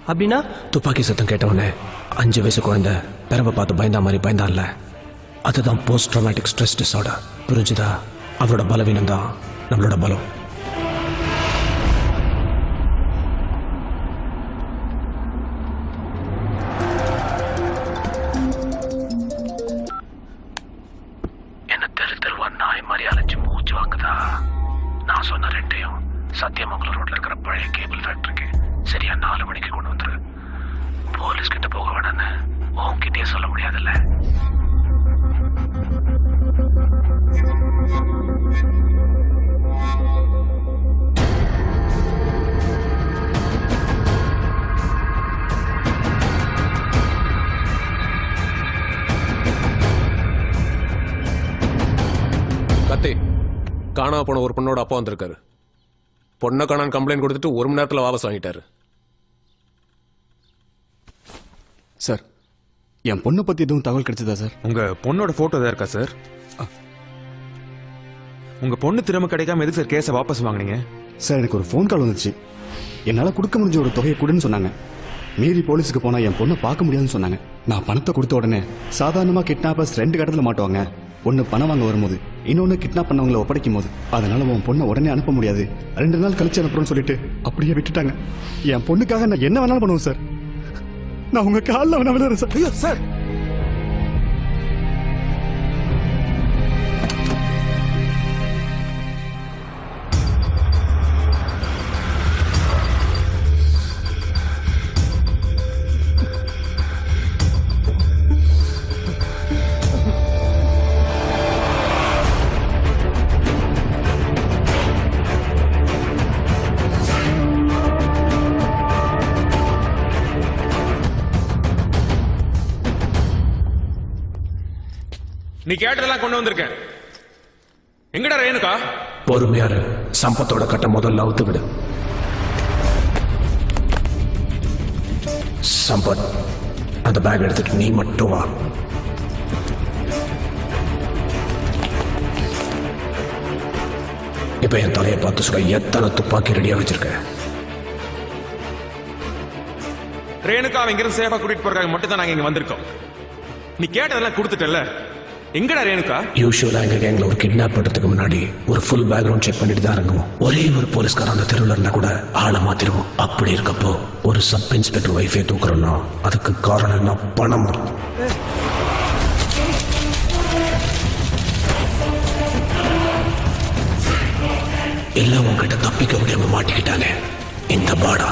அப்படின்னா துப்பாக்கி சத்தம் கேட்டவொடனே 5 வயசு குழந்தை பெரம்பை பார்த்து பயந்தா மாதிரி பயந்தான்ல, அதுதான் போஸ்ட் ட்ரமாட்டிக் ஸ்ட்ரெஸ் டிஸார்டர். புரிஞ்சுதா? அவரோட பலவீனம் தான் நம்மளோட பலம். என்ன தெருவா நாய் மாதிரி அலைஞ்சு மூச்சு வாங்குதா? நான் சொன்ன ரெண்டையும் சத்தியமங்கலம் ரோட்ல இருக்கிற பழைய கேபிள் ஃபேக்டரிக்கு சரியா 4 மணிக்கு கொண்டு வந்துரு. போலீஸ் கிட்ட போக வேணான்னு உன்கிட்டயே சொல்ல முடியாதுல்ல. கத்தி காணாம போன ஒரு பொண்ணோட அப்பா வந்திருக்காரு. பொண்ணை காணான்னு கம்ப்ளைண்ட் கொடுத்துட்டு 1 மணி நேரத்தில் வாபஸ் வாங்கிட்டாரு. சார், என் பொண்ணை பத்தி எதுவும் தகவல் கிடைச்சதா சார்? உங்க பொண்ணோட போட்டோ தான் இருக்கா சார்? உங்க பொண்ணு திரும்ப கிடைக்காம எதுக்கு சார் கேஸை வாபஸ் வாங்குனீங்க? சார், எனக்கு ஒரு ஃபோன் கால் வந்துச்சு. என்னால் கொடுக்க முடிஞ்ச ஒரு தொகையை கொடுன்னு சொன்னாங்க. மீறி போலீஸுக்கு போனால் என் பொண்ணை பார்க்க முடியாதுன்னு சொன்னாங்க. நான் பணத்தை கொடுத்த உடனே சாதாரணமாக கிட்னாப்பர்ஸ் 2 கட்டத்தில் மாட்டுவாங்க. ஒன்று பணம் வாங்க வரும்போது, இன்னொன்று கிட்னாப் பண்ணவங்களை ஒப்படைக்கும் போது. அதனால உன் பொண்ணை உடனே அனுப்ப முடியாது, 2 நாள் கழிச்சு அனுப்புறோன்னு சொல்லிட்டு அப்படியே விட்டுட்டாங்க. என் பொண்ணுக்காக நான் என்ன வேணாலும் பண்ணுவேன் சார். நான் உங்க காலில் வேணா விளையாடுறேன் சார். ஐயோ சார், நீ கேட்டதெல்லாம் கொண்டு வந்திருக்கேன். எங்கடா ரேணுகா? பொறுமையாரு, சம்பத்தோட கட்ட முதல்ல அவுத்து விடு. சம்பத், அந்த பேக் எடுத்துட்டு நீ மட்டும் வா. இப்ப என் தலையை பார்த்து சுட எத்தனை துப்பாக்கி ரெடியா வச்சிருக்க? ரேணுகா இங்கிருந்து சேஃபா கூட்டிட்டு போறதுக்காக மட்டும் தான் நாங்க இங்க வந்திருக்கோம். நீ கேட்டதெல்லாம் கொடுத்துட்டல, எங்கடா ரேணுகா? யூஸ்வலா எங்க கேங்ல ஒரு கிட்னாப் பண்றதுக்கு முன்னாடி ஒரு ஃபுல் பேக்ரவுண்ட் செக் பண்ணிட்டு தான் இறங்குவோம். ஒரே ஒரு போலீஸ்காரன் அந்த தெருவில் இருந்தா கூட ஆளை மாத்திருவோம். அப்படி இருக்கப்போ ஒரு சப் இன்ஸ்பெக்டர் வைஃபை தூக்குறோம்னா அதுக்கு காரணம் என்ன? பணம். எல்லாம் உங்ககிட்ட தப்பிக்க முடியாம மாட்டிக்கிட்டானே இந்த பாடா.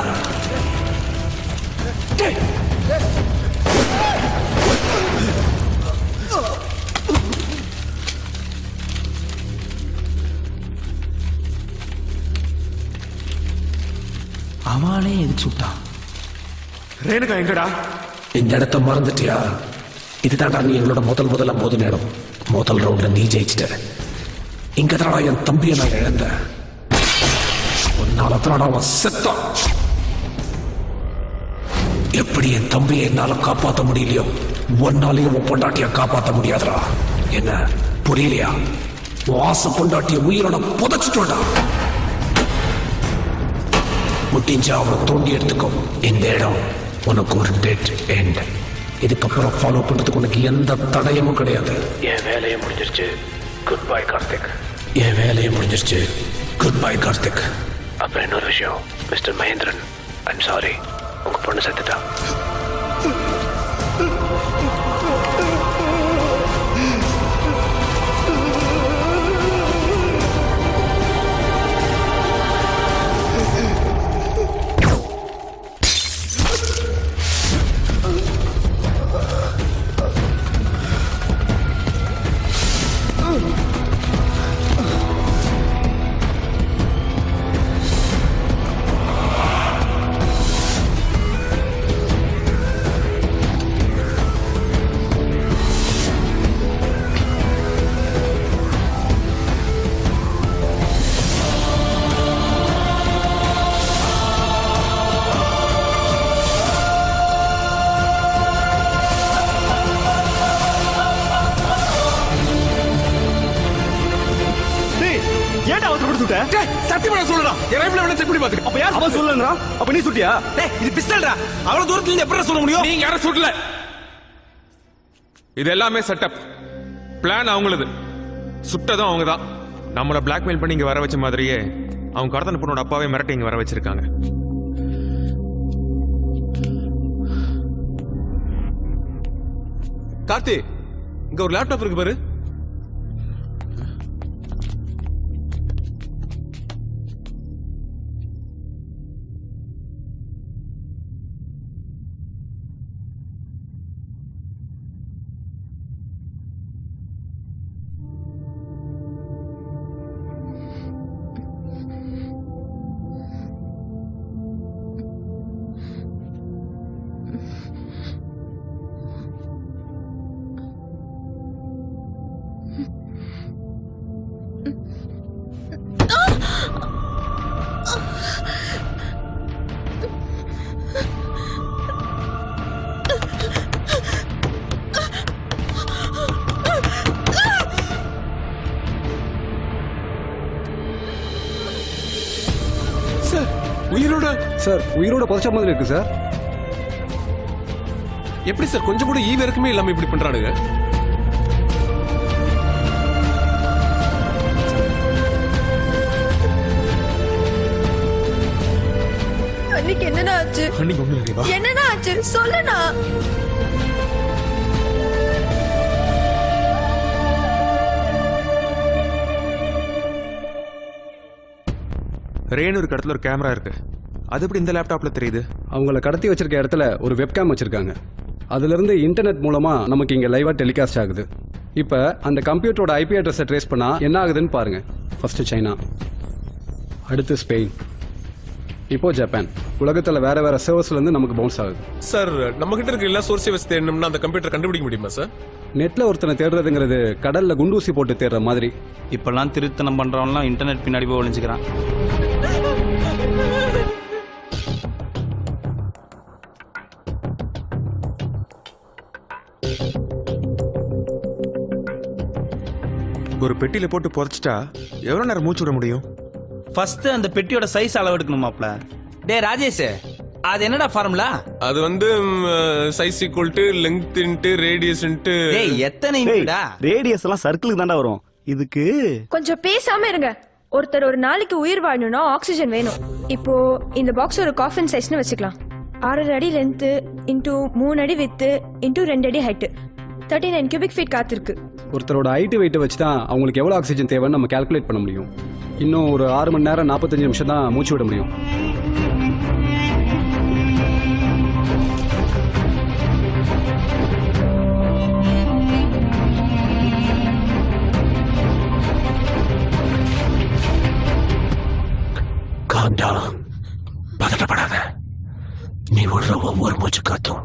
அவனே எதுக்கு சுட்டான்? ரேணுகா எங்கடா? இந்த இடத்த மறந்துட்டியா? இதுதான்டா நீ எங்களோட முதல்ல மோது நேரம். முதல் ரவுண்ட்ல நீ ஜெயிச்சிட்ட. இங்க தானடா என் தம்பியை நான் இழந்தேன். உன்னால தானடா அவன் செத்தான். எப்படி என் தம்பியை என்னால காப்பாற்ற முடியலையோ ஒன்னாலையும் உன் பொண்டாட்டிய காப்பாற்ற முடியாதுடா. என்ன புரியலையா? வாச பொண்டாட்டிய உயிரோட புதைச்சிட்டோடா. முடிஞ்சா அவனை தோண்டி எடுத்துக்கோ. இந்த இடம் உனக்கு ஒரு டெட் எண்ட். இதுக்கப்புறம் ஃபாலோ பண்றதுக்கு உனக்கு எந்த தடயமும் கிடையாது. என் வேலையை முடிஞ்சிருச்சு. Good bye Karthik. என் வேலையை முடிஞ்சிருச்சு. Good bye Karthik. அப்புறம் இன்னொரு விஷயம், மிஸ்டர் மகேந்திரன், ஐம் சாரி, உங்க பொண்ணு செத்துட்டா. எப்படி சுட்ட சத்தியமா சொல்லுடா என் ரைஃபிள் வேணா செக் பண்ணி பாத்துக்க அப்ப யார் அவன் சொல்லலங்கறா அப்ப நீ சுட்டியா டேய் இது பிஸ்டல்டா அவ்வளவு தூரத்துல இருந்து எப்படி சொல்ல முடியும் நீங்க யாரும் சுடல. இது எல்லாமே செட்டப். பிளான் அவங்களது. சுட்டதும் அவங்க தான். நம்மள பிளாக்மெயில் பண்ணி இங்க வர வச்ச மாதிரியே அவங்க கடத்தன பொண்ணோட அப்பாவே மிரட்டி இங்க வர வச்சிருக்காங்க. கார்த்தி இங்க ஒரு லேப்டாப் இருக்கு பாரு. உயிரோட சார் உயிரோட புதைச்ச மாதிரி இருக்கு சார். எப்படி சார் கொஞ்சம் கூட ஈவு இருக்குமே இல்லாம இப்படி பண்றானுங்க? அன்னைக்கு என்னடா ஆச்சு? அன்னைக்கு ஒண்ணு இல்லையா? என்னடா ஆச்சு சொல்லுண்ணா. ரேணூருக்கு இடத்துல ஒரு கேமரா இருக்கு. அது எப்படி இந்த லேப்டாப்ல தெரியுது? அவங்கள கடத்தி வச்சிருக்க இடத்துல ஒரு வெப்கேம் வச்சிருக்காங்க. அதுல இருந்து இன்டர்நெட் மூலமா நமக்கு இங்க லைவா டெலிகாஸ்ட் ஆகுது. இப்ப அந்த கம்ப்யூட்டரோட ஐபி அட்ரஸை ட்ரேஸ் பண்ணா என்ன ஆகுதுன்னு பாருங்க. ஃபர்ஸ்ட் சைனா, அடுத்து ஸ்பெயின், இப்போ ஜப்பான். உலகத்துல வேற வேற சர்வர்ஸ்ல இருந்து நமக்கு பவுன்ஸ் ஆகுது. சார் நம்ம கிட்ட இருக்க எல்லா சோர்ஸை வச்சு தேடணும்னா அந்த கம்ப்யூட்டர் கண்டுபிடிக்க முடியுமா சார்? நெட்ல ஒருத்தனை தேடுறதுங்கிறது கடல்ல குண்டூசி போட்டு தேடுற மாதிரி. இப்பெல்லாம் திருத்தனம் பண்றவன்லாம் இன்டர்நெட் பின்னாடி போய் ஒளிஞ்சுக்கிறான். ஒரு பெட்டியில போட்டு புதைச்சிட்டா எவ்வளவு நேரம் மூச்சு விட முடியும்? ஃபர்ஸ்ட் அந்த பெட்டியோட சைஸ் அளவு எடுக்கணுமாப்ல. டே ராஜேஷ், அது என்னடா ஃபார்முலா? அது வந்து size equal to length into radius into டேய் எத்தனை இன்டா? ரேடியஸ் எல்லாம் சர்க்கிளுக்கு தான்டா வரும். இதுக்கு கொஞ்சம் பேசாம இருங்க. ஒருத்தர் ஒரு நாளைக்கு உயிர் வாழணும்னா ஆக்சிஜன் வேணும். இப்போ இந்த பாக்ஸ் ஒரு காஃபின் சைஸ்னு வச்சுக்கலாம். 6 அடி லென்த் இன்டூ 3 அடி வித்து இன்டூ 2 அடி ஹைட் 39 கியூபிக் ஃபீட் காத்திருக்கு. ஒருத்தரோட ஹைட் வெயிட்டை வச்சு தான் அவங்களுக்கு எவ்வளவு ஆக்சிஜன் தேவைன்னு நம்ம கால்குலேட் பண்ண முடியும். இன்னும் ஒரு 6 மணி நேரம் 45 நிமிஷம் தான் மூச்சு விட முடியும். பதட்டப்படாத. நீ விடுற ஒவ்வொரு மூச்சு காத்தும்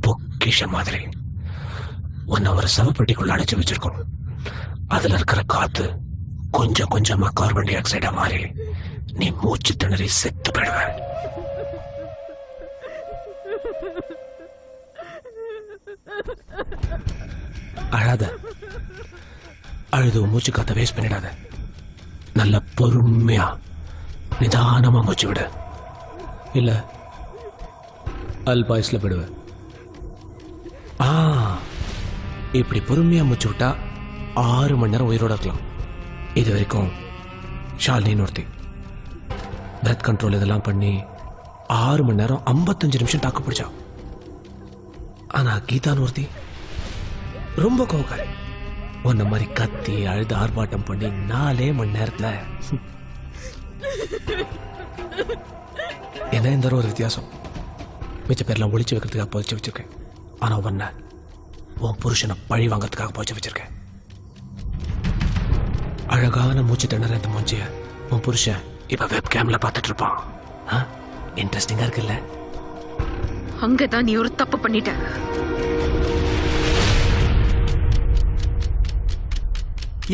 பொக்கிஷ மாதிரி உன்னை ஒரு சவப்பெட்டிக்குள்ள அடைச்சு வச்சிருக்கோம். அதுல இருக்கிற காத்து கொஞ்சம் கொஞ்சமா கார்பன் டை ஆக்சைடா மாறி நீ மூச்சு திணறி செத்து போயிடுவ. அழாத. அழுது மூச்சு காத்த வேஸ்ட் பண்ணிடாத. நல்ல பொறுமையா நிதானமா மூச்சு விடு. இல்ல அல்பாய்ஸ்ல போயிடுவ. இப்படி பொறுமையா மூச்சு விட்டா 6 மணி நேரம் உயிரோட இருக்கலாம். இது வரைக்கும் ஷாலினின்னு ஒருத்தி பிரெத் கண்ட்ரோல் இதெல்லாம் பண்ணி 6 மணி நேரம் 55 நிமிஷம் தாக்கு பிடிச்சா. ஆனா கீதான்னு ஒருத்தி ரொம்ப கோவக்காரி. உன்ன மாதிரி கத்தி அழுது ஆர்ப்பாட்டம் பண்ணி 4 மணி நேரத்துல என்ன இந்த ஒரு வித்தியாசம். மிச்ச பேர்லாம் ஒளிச்சு வைக்கிறதுக்காக புதைச்சு வச்சிருக்கேன். ஆனா உன்ன உன் புருஷனை பழி வாங்கறதுக்காக புதைச்சு வச்சிருக்கேன். அழகான மூச்சு திணற இந்த மூச்சிய உன் புருஷன் இப்ப வெப் கேம்ல பார்த்துட்டு இருப்பான். இன்ட்ரெஸ்டிங்கா இருக்குல்ல? அங்கதான் நீ ஒரு தப்பு பண்ணிட்ட.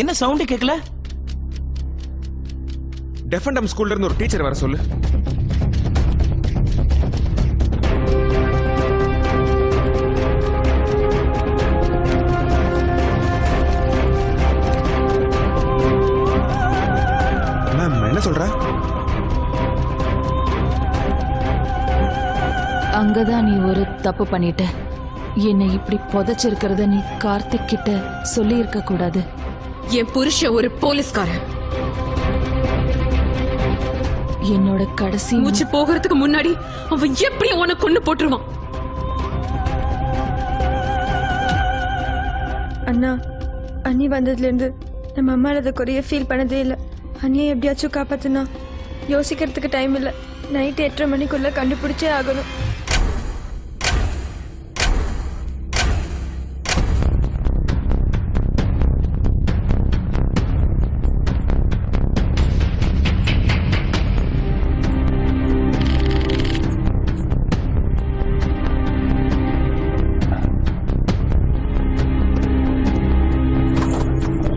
என்ன சவுண்ட் கேட்கல? டெஃபண்டம் ஸ்கூல்ல இருந்து ஒரு டீச்சர் வர சொல்லு. மேம் என்ன சொல்ற? அங்கதான் நீ ஒரு தப்பு பண்ணிட்ட. என்னை இப்படி புதைச்சிருக்கிறத நீ கார்த்திக் கிட்ட சொல்லி இருக்க கூடாது. என் புருஷன் ஒரு போலீஸ்காரன். என்னோட கடைசி மூச்சு போகிறதுக்கு முன்னாடி அவன் எப்படி உன்னை கொண்டு போட்டுருவான். அண்ணா, அண்ணி வந்ததுல இருந்து நம்ம அம்மா அதை குறைய ஃபீல் பண்ணதே இல்லை. அண்ணியை எப்படியாச்சும் காப்பாத்துனா யோசிக்கிறதுக்கு டைம் இல்லை. நைட்டு 8:30 மணிக்குள்ள கண்டுபிடிச்சே ஆகணும்.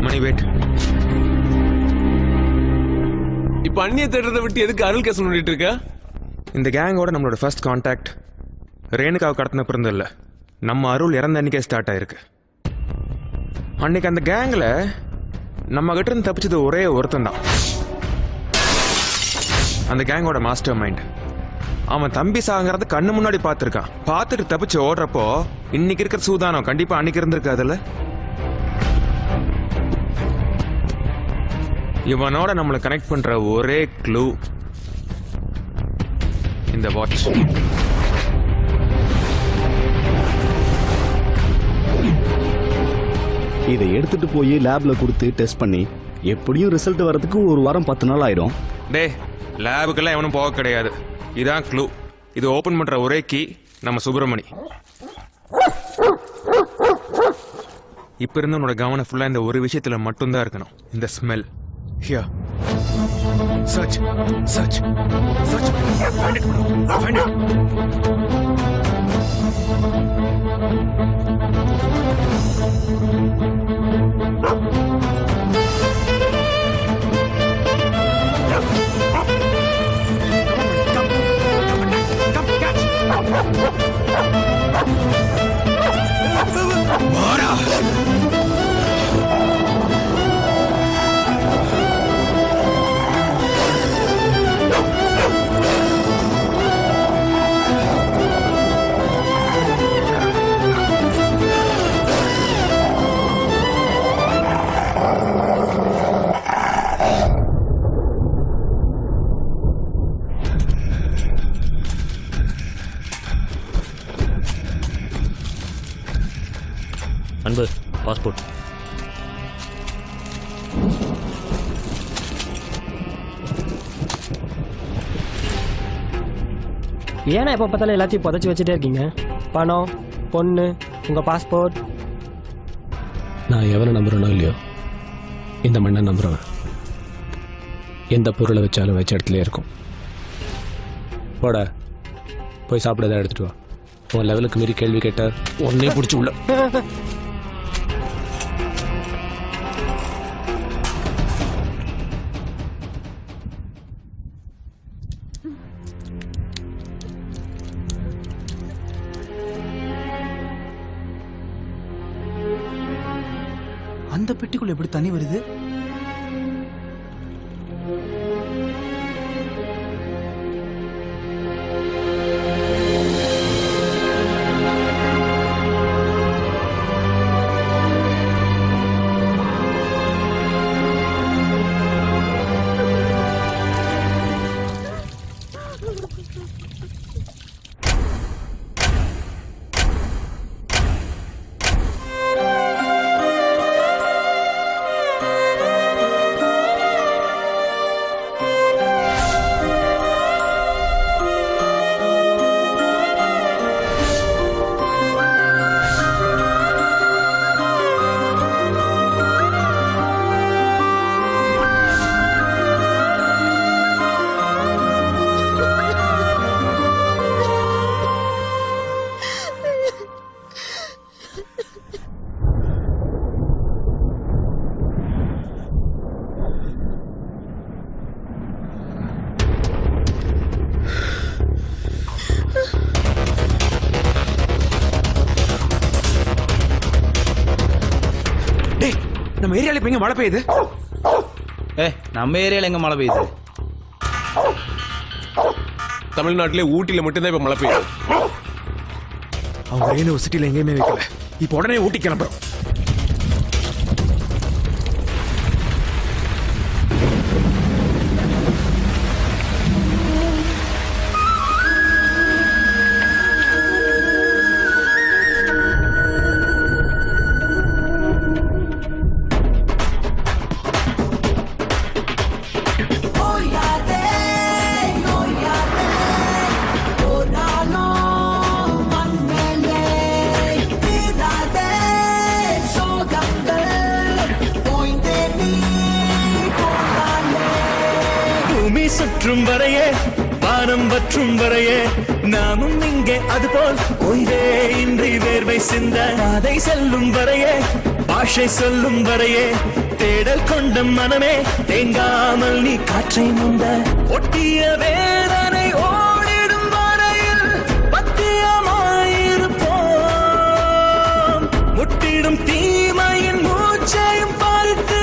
மணி வெயிட். இப்ப அண்ணிய தேடுறதை விட்டு எதுக்கு அருள் கேஸ் பண்ணிட்டு இருக்க? இந்த கேங்கோட நம்மளோட ஃபர்ஸ்ட் கான்டாக்ட் ரேணுகாவை கடத்தின பிறந்த இல்லை, நம்ம அருள் இறந்த அன்னைக்கே ஸ்டார்ட் ஆயிருக்கு. அன்னைக்கு அந்த கேங்கில் நம்ம கிட்ட இருந்து தப்பிச்சது ஒரே ஒருத்தன் தான், அந்த கேங்கோட மாஸ்டர் மைண்ட். அவன் தம்பி சாங்கிறத கண்ணு முன்னாடி பார்த்துருக்கான். பார்த்துட்டு தப்பிச்சு ஓடுறப்போ இன்னைக்கு இருக்கிற சூதானம் கண்டிப்பா அன்னைக்கு இருந்திருக்காதுல்ல. இவனோட நம்மளை கனெக்ட் பண்ற ஒரே க்ளூ இந்த வாட்ச். இதை எடுத்துட்டு போய் லேப்ல கொடுத்து டெஸ்ட் பண்ணி எப்படியும் ரிசல்ட் வரதுக்கு 1 வாரம் 10 நாள் ஆயிடும். டே, லேபுக்கெல்லாம் எவனும் போக கிடையாது. இதான் க்ளூ. இது ஓபன் பண்ற ஒரே கீ நம்ம சுப்பிரமணி. இப்ப இருந்து உன்னோட கவனம் ஃபுல்லா இந்த ஒரு விஷயத்துல மட்டும்தான் இருக்கணும், இந்த smell. Here. Search. Search. Search. Find it, bro. Find it. Come, catch. Bora. அன்பு, பாஸ்போர்ட். ஏன்னா எப்போ பார்த்தாலும் எல்லாத்தையும் புதைச்சி வச்சுட்டே இருக்கீங்க? பணம், பொண்ணு, உங்கள் பாஸ்போர்ட். நான் எவனை நம்புறேனோ இல்லையோ, இந்த மண்ணை நம்புறவன். எந்த பொருளை வச்சாலும் வச்ச இடத்துல இருக்கும். போட போய் சாப்பிட எடுத்துட்டு வா. உன் லெவலுக்கு மீறி கேள்வி கேட்ட ஒன்னே பிடிச்சி உள்ள. அந்த பெட்டிக்குள்ள எப்படி தண்ணி வருது? நம்ம ஏரியால இப்ப எங்க மழை பெய்யுது? நம்ம ஏரியால எங்க மழை பெய்யுது? தமிழ்நாட்டிலே ஊட்டியில மட்டும்தான் இப்ப மழை பெய்யுது. அவங்க ஒரே யூனிவர்சிட்டியில எங்கேயுமே வைக்கல. இப்ப உடனே ஊட்டி கிளம்புறோம். பூமி சுற்றும் வரையே வானம் வற்றும் வரையே நாமும் இங்கே அதுபோல் ஓய்வே இன்றி வேர்வை சிந்த பாதை செல்லும் வரையே பாஷை சொல்லும் வரையே தேடல் கொண்ட மனமே தேங்காமல் நீ காற்றை முந்த ஒட்டிய வேதனை ஓடிடும் வரையில் பத்தியமாயிருப்போம் முட்டிடும் தீமையின் மூச்சையும் பார்த்து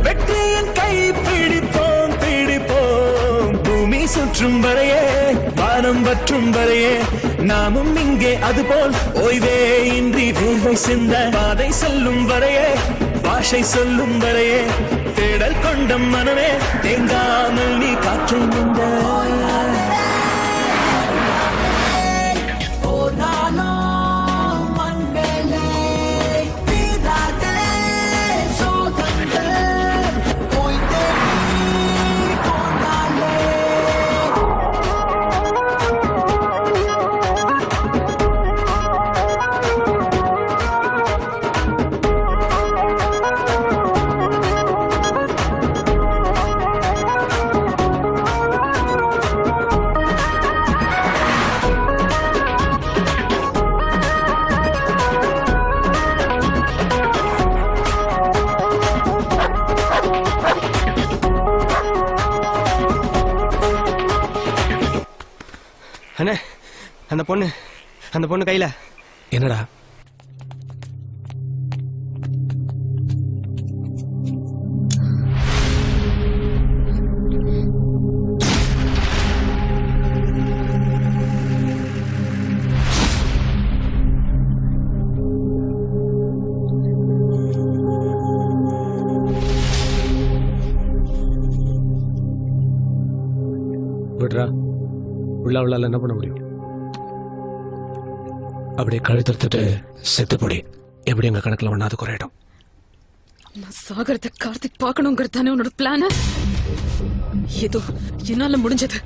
வெற்றியின் கை பிடிப்போம் பிடிப்போம் பூமி சுற்றும் வரையே வானம் வற்றும் வரையே நாமும் இங்கே அதுபோல் ஓய்வே இன்றி வேர்வை சிந்த பாதை செல்லும் வரையே பாஷை சொல்லும் வரையே தேடல் கொண்ட மனமே தேங்காமல் நீ காற்றை முந்த அண்ணே அந்த பொண்ணு கையில என்னடா விடுறா. உள்ளால என்ன பண்ண முடியும்? அப்படியே கழுத்துட்டு செத்து போடி. எப்படி எங்க கணக்குல ஒண்ணாவது குறையிடும். நான் சாகரத்தை கார்த்திக் பார்க்கணுங்கிறது தானே உன்னோட பிளான்? ஏதோ என்னால முடிஞ்சது.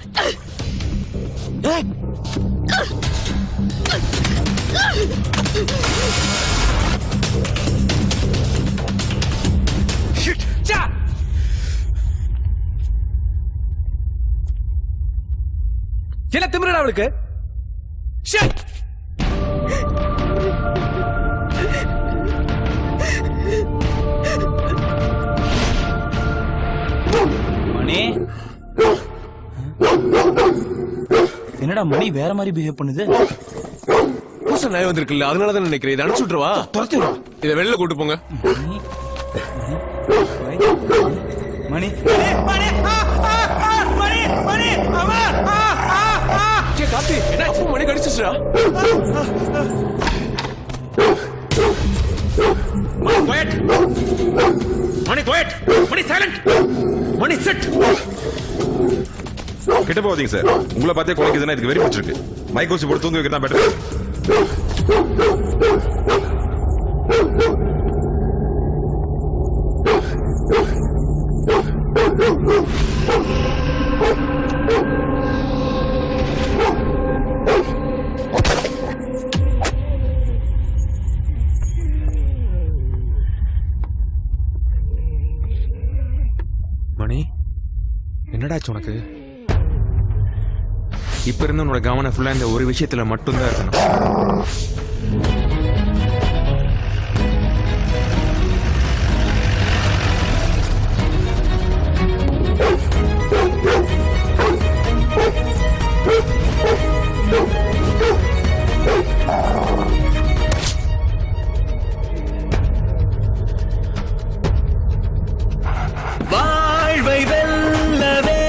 என்ன திமிரடா அவளுக்கு? மணி என்னடா மணி வேற மாதிரி பிஹேவ் பண்ணுது. புதுசா நாய் வந்திருக்குல்ல, அதனாலதான் நினைக்கிறேன். இதை அனுப்பிச்சு விட்டுருவா. இதை வெளில கூட்டு போங்க. மணி கார்த்தி, என்ன அப்போ மணி கடிச்சிச்சுடா. மணி சைலண்ட். மணி செட். கிட்ட போவீங்க சார். உங்களை பார்த்தே குறைக்குதுன்னா இதுக்கு வெறி பிடிச்சிருக்கு. மைக் ஊசி போட்டு தூங்க வைக்கிறது தான் பெட்டர். மணி என்னடாச்சு உனக்கு? இப்ப இருந்து உன்னோட கவனம் ஃபுல்லா இந்த ஒரு விஷயத்துல மட்டும்தான் இருக்கணும். வாழ்வை வெல்லவே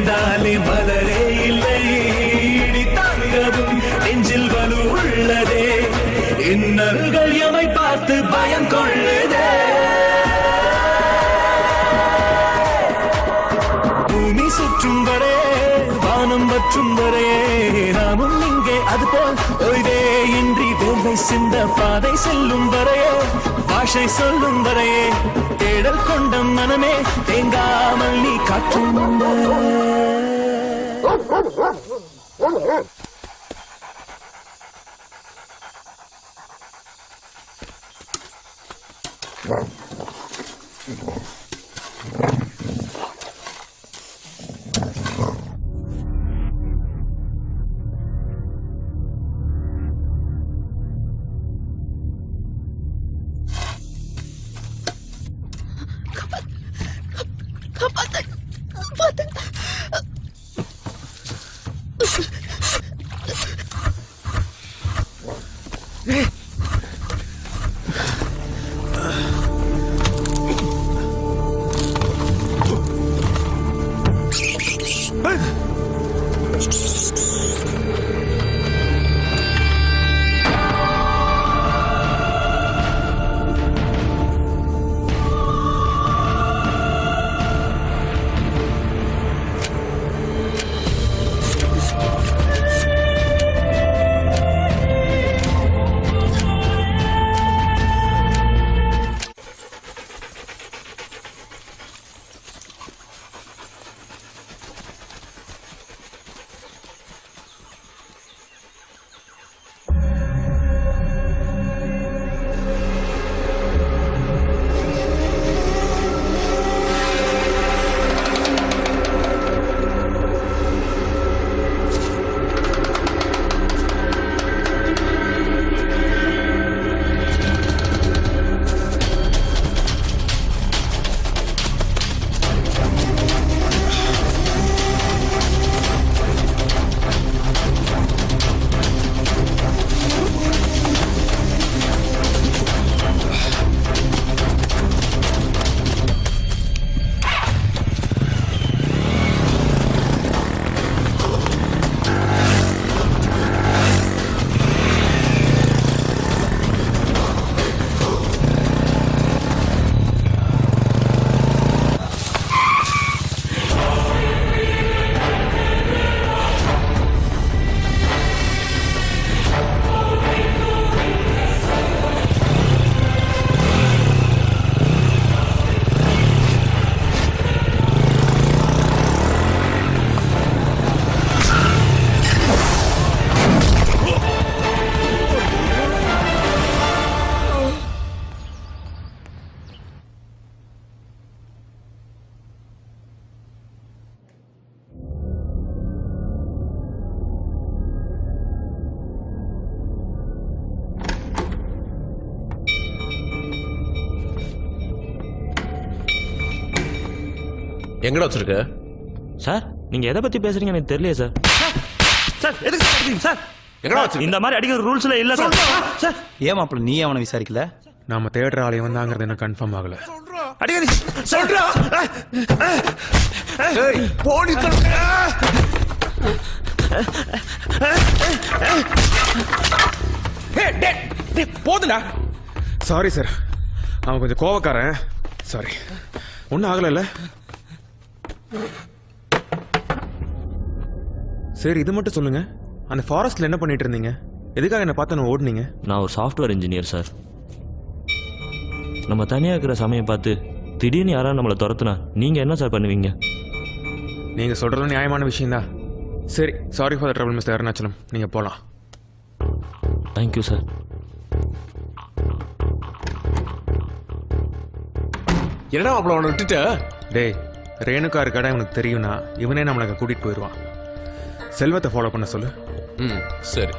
சேர்ந்தாலே மலரே இல்லை இடி தாங்கவும் நெஞ்சில் வலு உள்ளதே இன்னல்கள் எமை பார்த்து பயம் கொள்ளுதே பூமி சுற்றும் வரை வானம் வற்றும் வரை நாமும் இங்கே அதுபோல் ஓய்வே இன்றி வேர்வை சிந்த பாதை செல்லும் வரையே பாஷை சொல்லும் வரையே தேடல் கொண்ட மனமே தேங்காமல் நீ காற்றும் எங்கடா வச்சிருக்க? சார் நீங்க எதை பத்தி பேசுறீங்க எனக்கு தெரியல சார். சார் எதுக்கு சார் அடிக்கிறீங்க சார்? எங்கடா வச்சிருக்க? இந்த மாதிரி அடிக்கிற ரூல்ஸ்ல இல்ல சார். சார் ஏன் மாப்பிள்ள நீ அவனை விசாரிக்கல? நாம தேடுற ஆளை வந்தாங்கிறது எனக்கு கன்ஃபார்ம் ஆகல. அடிக்கிறீங்க சொல்றா. ஏய் போலீஸ் போதுடா. சாரி சார், அவன் கொஞ்சம் கோவக்காரன். சாரி, ஒன்றும் ஆகலைல்ல? சரி இது மட்டும் சொல்லுங்க, அந்த ஃபாரஸ்ட்ல என்ன பண்ணிட்டு இருந்தீங்க? எதுக்காக என்ன பார்த்து நான் ஓடுனீங்க? நான் ஒரு சாஃப்ட்வேர் இன்ஜினியர் சார். நம்ம தனியாக இருக்கிற சமயம் பார்த்து திடீர்னு யாராவது நம்மளை துரத்துனா நீங்கள் என்ன சார் பண்ணுவீங்க? நீங்கள் சொல்கிறது நியாயமான விஷயம்தான். சரி, sorry for the trouble mister Arunachalam, நீங்கள் போகலாம். Thank you sir. என்னடா அவளை அவனை விட்டுட்ட? டேய், ரேணுகா இருக்காடா இவனுக்கு தெரியும்னா இவனே நம்மளை கூட்டிகிட்டு போயிடுவான். செல்வத்தை ஃபாலோ பண்ண சொல்லு. ம் சரி.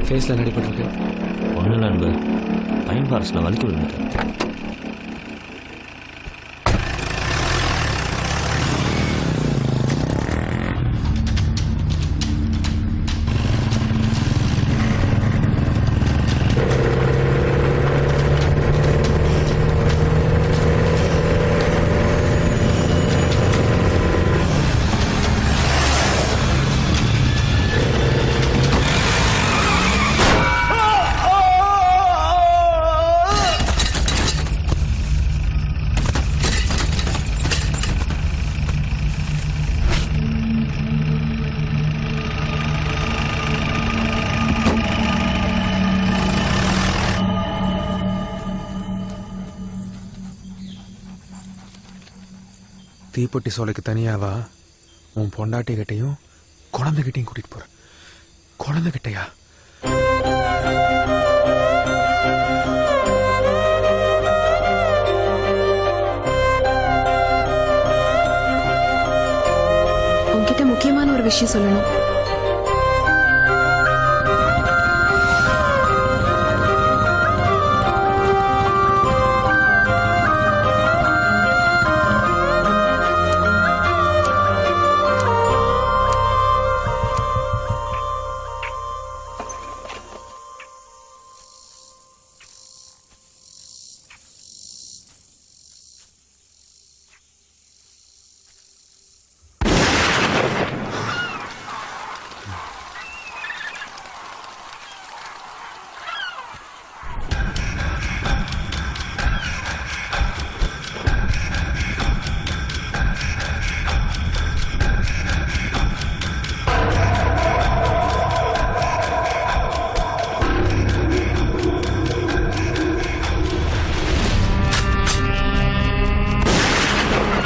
ஃபேஸில் நடிப்பட்டிருக்கு. ஒன்றும் இல்லை நண்பர், பைன் ஃபாரஸ்ட்டில் வலிக்கு விழுந்துட்டேன். தீப்பெட்டி சோலைக்கு தனியாவா உன் பொண்டாட்டி கிட்டையும் குழந்தைகிட்டையும் கூட்டிட்டு போற. குழந்தைகிட்டையா? உன்கிட்ட முக்கியமான ஒரு விஷயம் சொல்லணும்.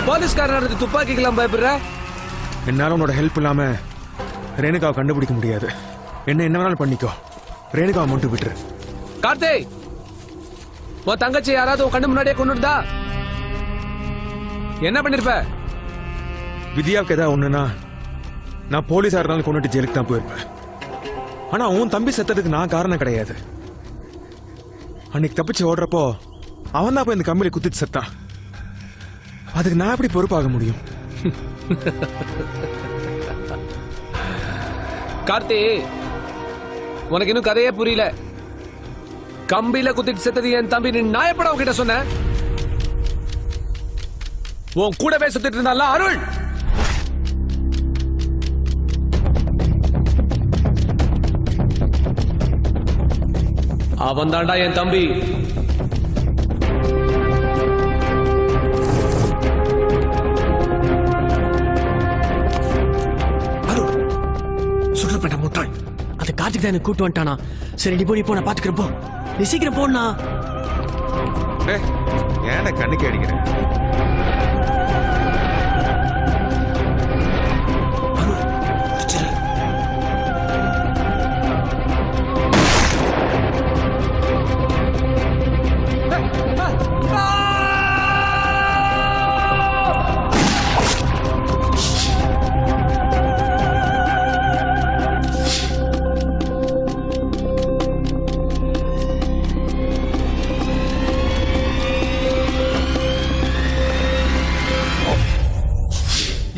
போலீஸ்காரன் துப்பாக்கிக்கெல்லாம் பயப்படுற? என்னால உன்னோட ஹெல்ப் இல்லாம ரேணுகாவை கண்டுபிடிக்க முடியாது. என்ன வேணாலும் பண்ணிக்கோ, ரேணுகாவை மட்டும் விட்டுரு. கார்த்திக், உன் தங்கச்சி யாராவது உன் கண்ணு முன்னாடியே கொண்டுட்டா என்ன பண்ணிருப்ப? வித்யாவுக்கு ஏதாவது ஒண்ணுன்னா நான் போலீஸா இருந்தாலும் கொண்டுட்டு ஜெயிலுக்கு தான் போயிருப்பேன். ஆனா உன் தம்பி செத்ததுக்கு நான் காரணம் கிடையாது. அன்னைக்கு தப்பிச்சு ஓடுறப்போ அவன் தான் போய் இந்த கம்பியில குத்திட்டு செத்தான். அதுக்கு நான் எப்படி பொறுப்பாக முடியும்? கார்த்தி, உனக்கு இன்னும் கதையே புரியல. கம்பியில குத்திட்டு செத்தது என் தம்பி, நீ நான் எப்படா உன்கிட்ட சொன்ன? உன் கூடவே சுத்திட்டு இருந்தால அருள். அவன் தாண்டா என் தம்பி. சுற்றுப்பட்ட முட்டாள், அது கார்த்திக் தான் எனக்கு கூட்டு வந்துட்டானா? சரி, நீ போய் நான் பாத்துக்கிறப்போ நீ சீக்கிரம் போனா. ஏன்டா கண்ணுக்கு அடிக்கிறேன்?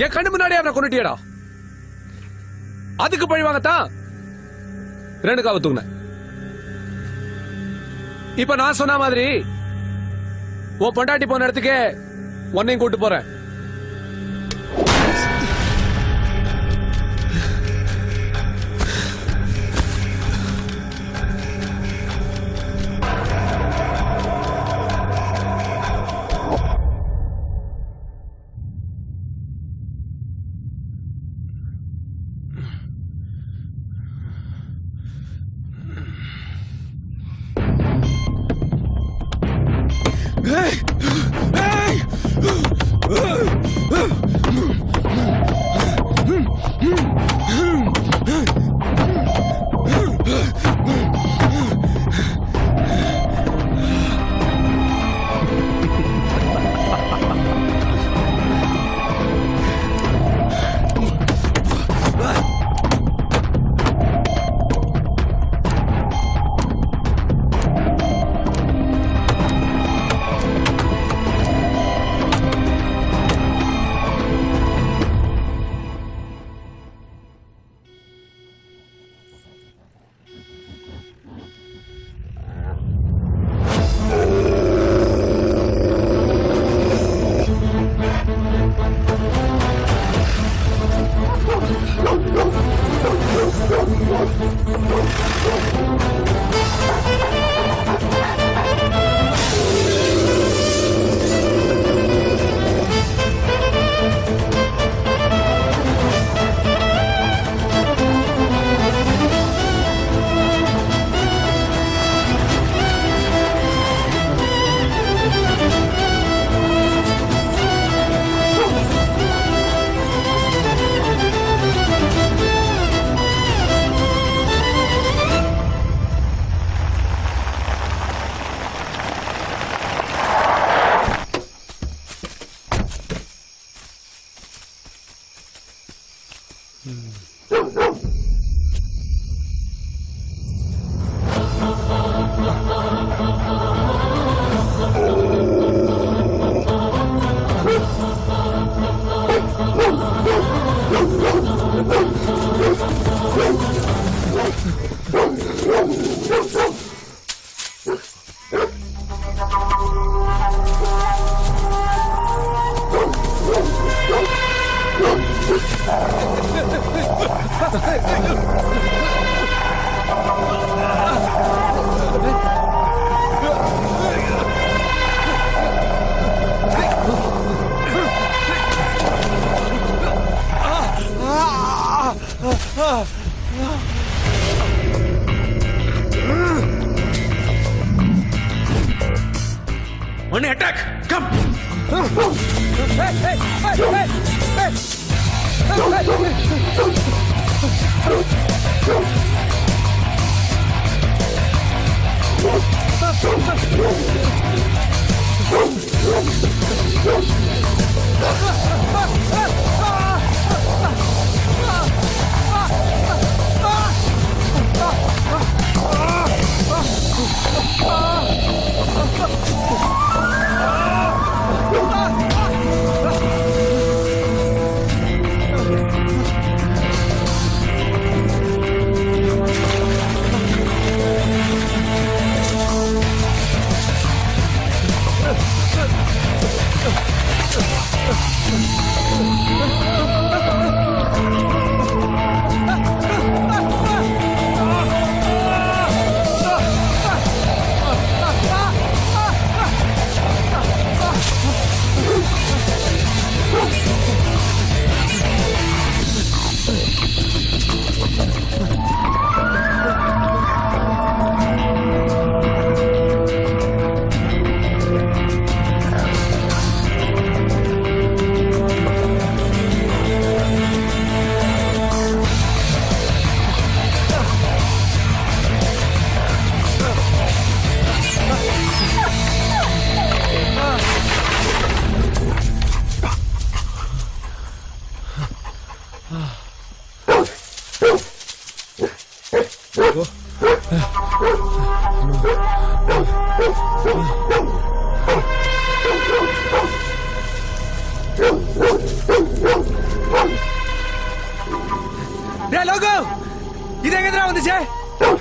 என் கண்ணு முன்னாடி அவனை கொண்டுட்டியடா. அதுக்கு பழி வாங்கத்தான் ரேணுகாவை தூங்க. இப்ப நான் சொன்ன மாதிரி உன் பொண்டாட்டி போன இடத்துக்கு உன்னையும் கூட்டு போறேன். One attack! Come!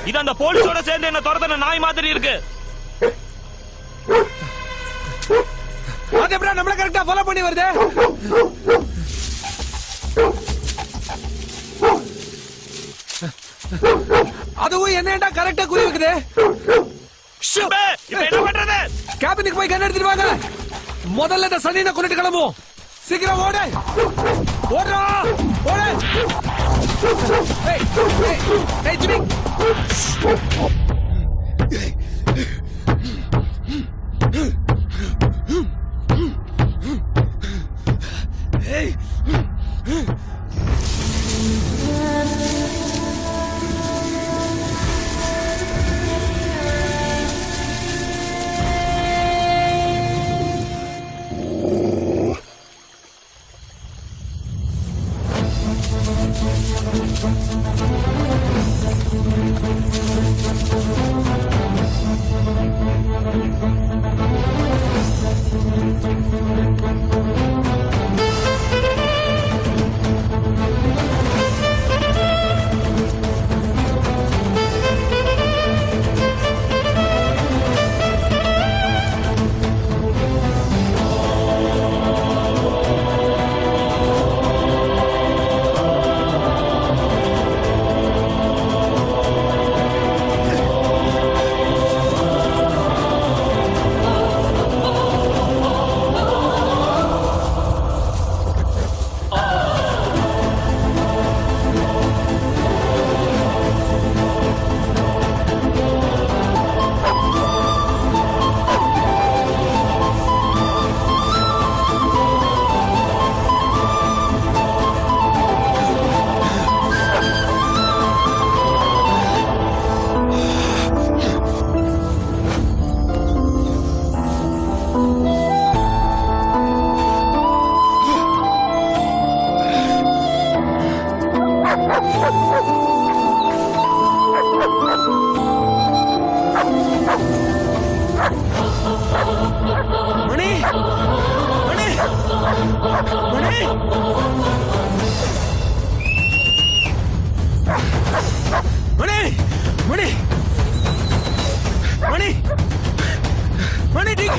இது அந்த போலீஸோட சேர்ந்து என்ன துரத்துன நாய் மாதிரி இருக்கு. அது எப்படா நம்மள கரெக்டா ஃபாலோ பண்ணி வருது? அதுவும் என்னடா கரெக்டா குறி வைக்குது? இப்ப என்ன பண்றது? கேபினுக்கு போய் கன் எடுத்துட்டு வாங்க. முதல்ல இந்த சனியனை கொண்டுட்டு கிளம்புவோம். சீக்கிரம் ஓடு. ஓடுறா. ஓடு. ஏய் ஏய் ஏய் ஜிமி. ஏய் மணி மணி மணி மணி மணி மணி மணி டிக்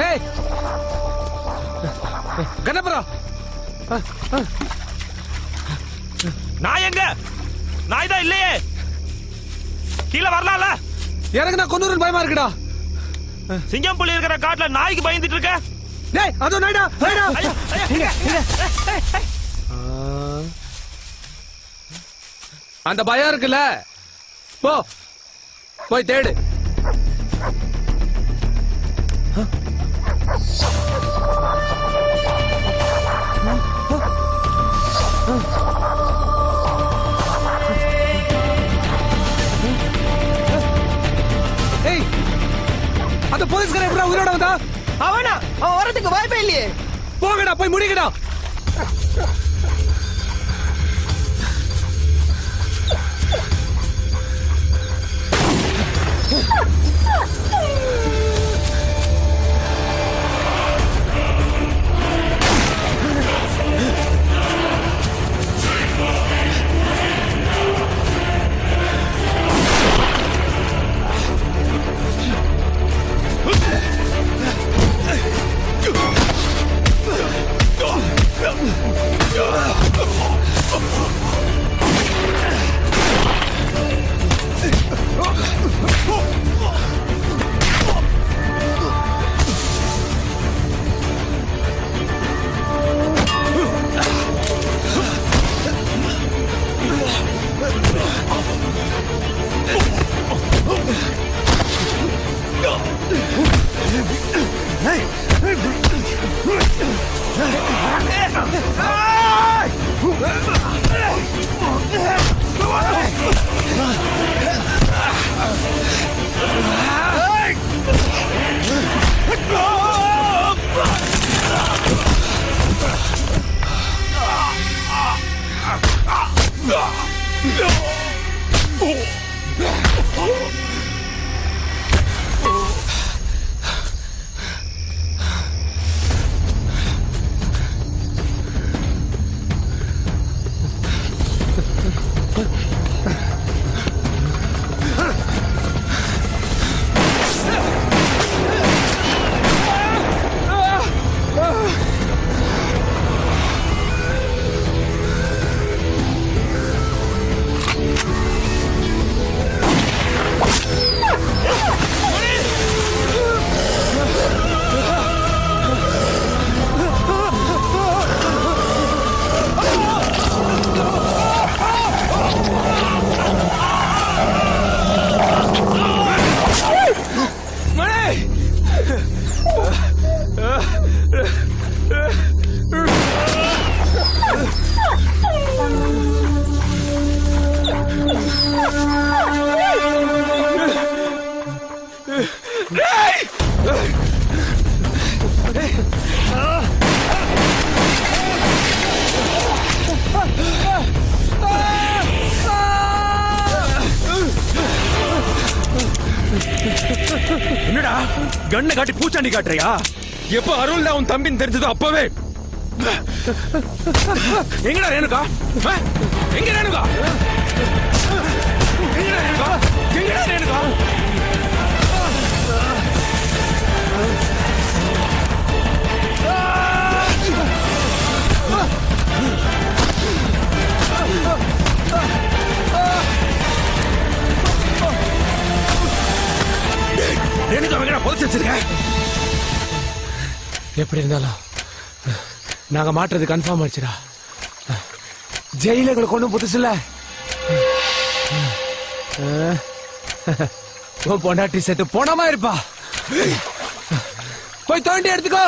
ஏய் கணபரா நான் எங்க நாய் தான் இல்லையே கீழே வரலாம்ல எனக்கு நான் கொன்னூரன் பயமா இருக்குடா சிங்கம் புலி இருக்கிற காட்டுல நாய்க்கு பயந்துட்டு இருக்க டேய் அதோ நாய்டா நாய்டா அந்த பயம் இருக்குல்ல போ போய் தேடு ஏய் அந்த போலீஸ்காரன் எப்படா உயிரோட வந்தா அவனா அவன் வரதுக்கு வாய்ப்பே இல்லையே போங்கடா போய் முடிங்கடா என்னடா கண்ணை காட்டி பூச்சாண்டி காட்டுறியா எப்ப அருள்ல உன் தம்பின்னு தெரிஞ்சதோ அப்பவே எங்கடா ரேணுகா? எங்க ரேணுகா? எங்கடா ரேணுகா? எங்கடா ரேணுகா? ரேணுகா எங்கடா புதைச்சு வச்சிருக்க? எப்படி இருந்தாலும் நாங்க மாட்டுறது கன்ஃபார்ம் ஆயிடுச்சுடா. ஜெயில எங்களுக்கு ஒண்ணும் புதுசு இல்ல. உன் பொண்டாட்டி செத்து போனமா இருப்பா. போய் தோண்டி எடுத்துக்கோ.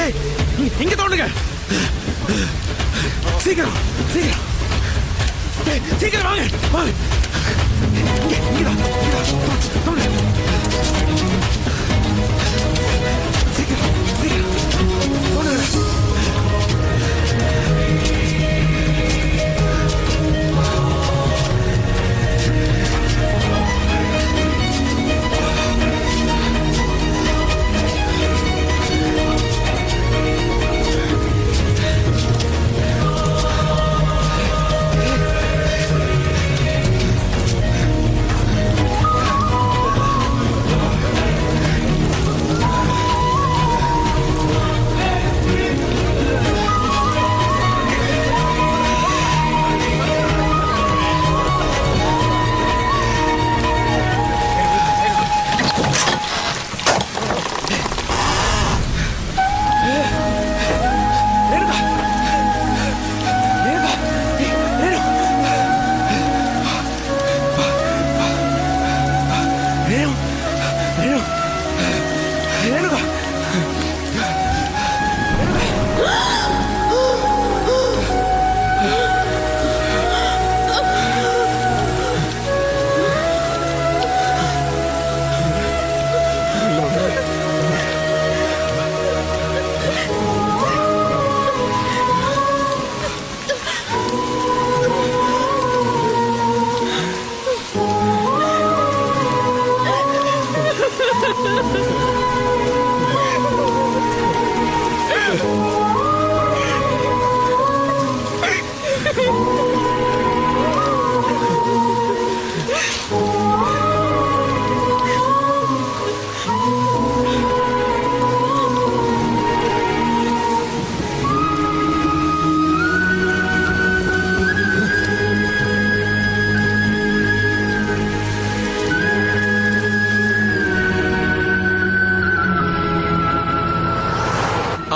ஏய் இங்க தோணுங்க சீக்கிரம் சீக்கிரம் ஏய், சீக்கிரம் வாங்க வாங்க இங்கதான் தோணுங்க சீக்கிரம் சீக்கிரம் தோணுங்க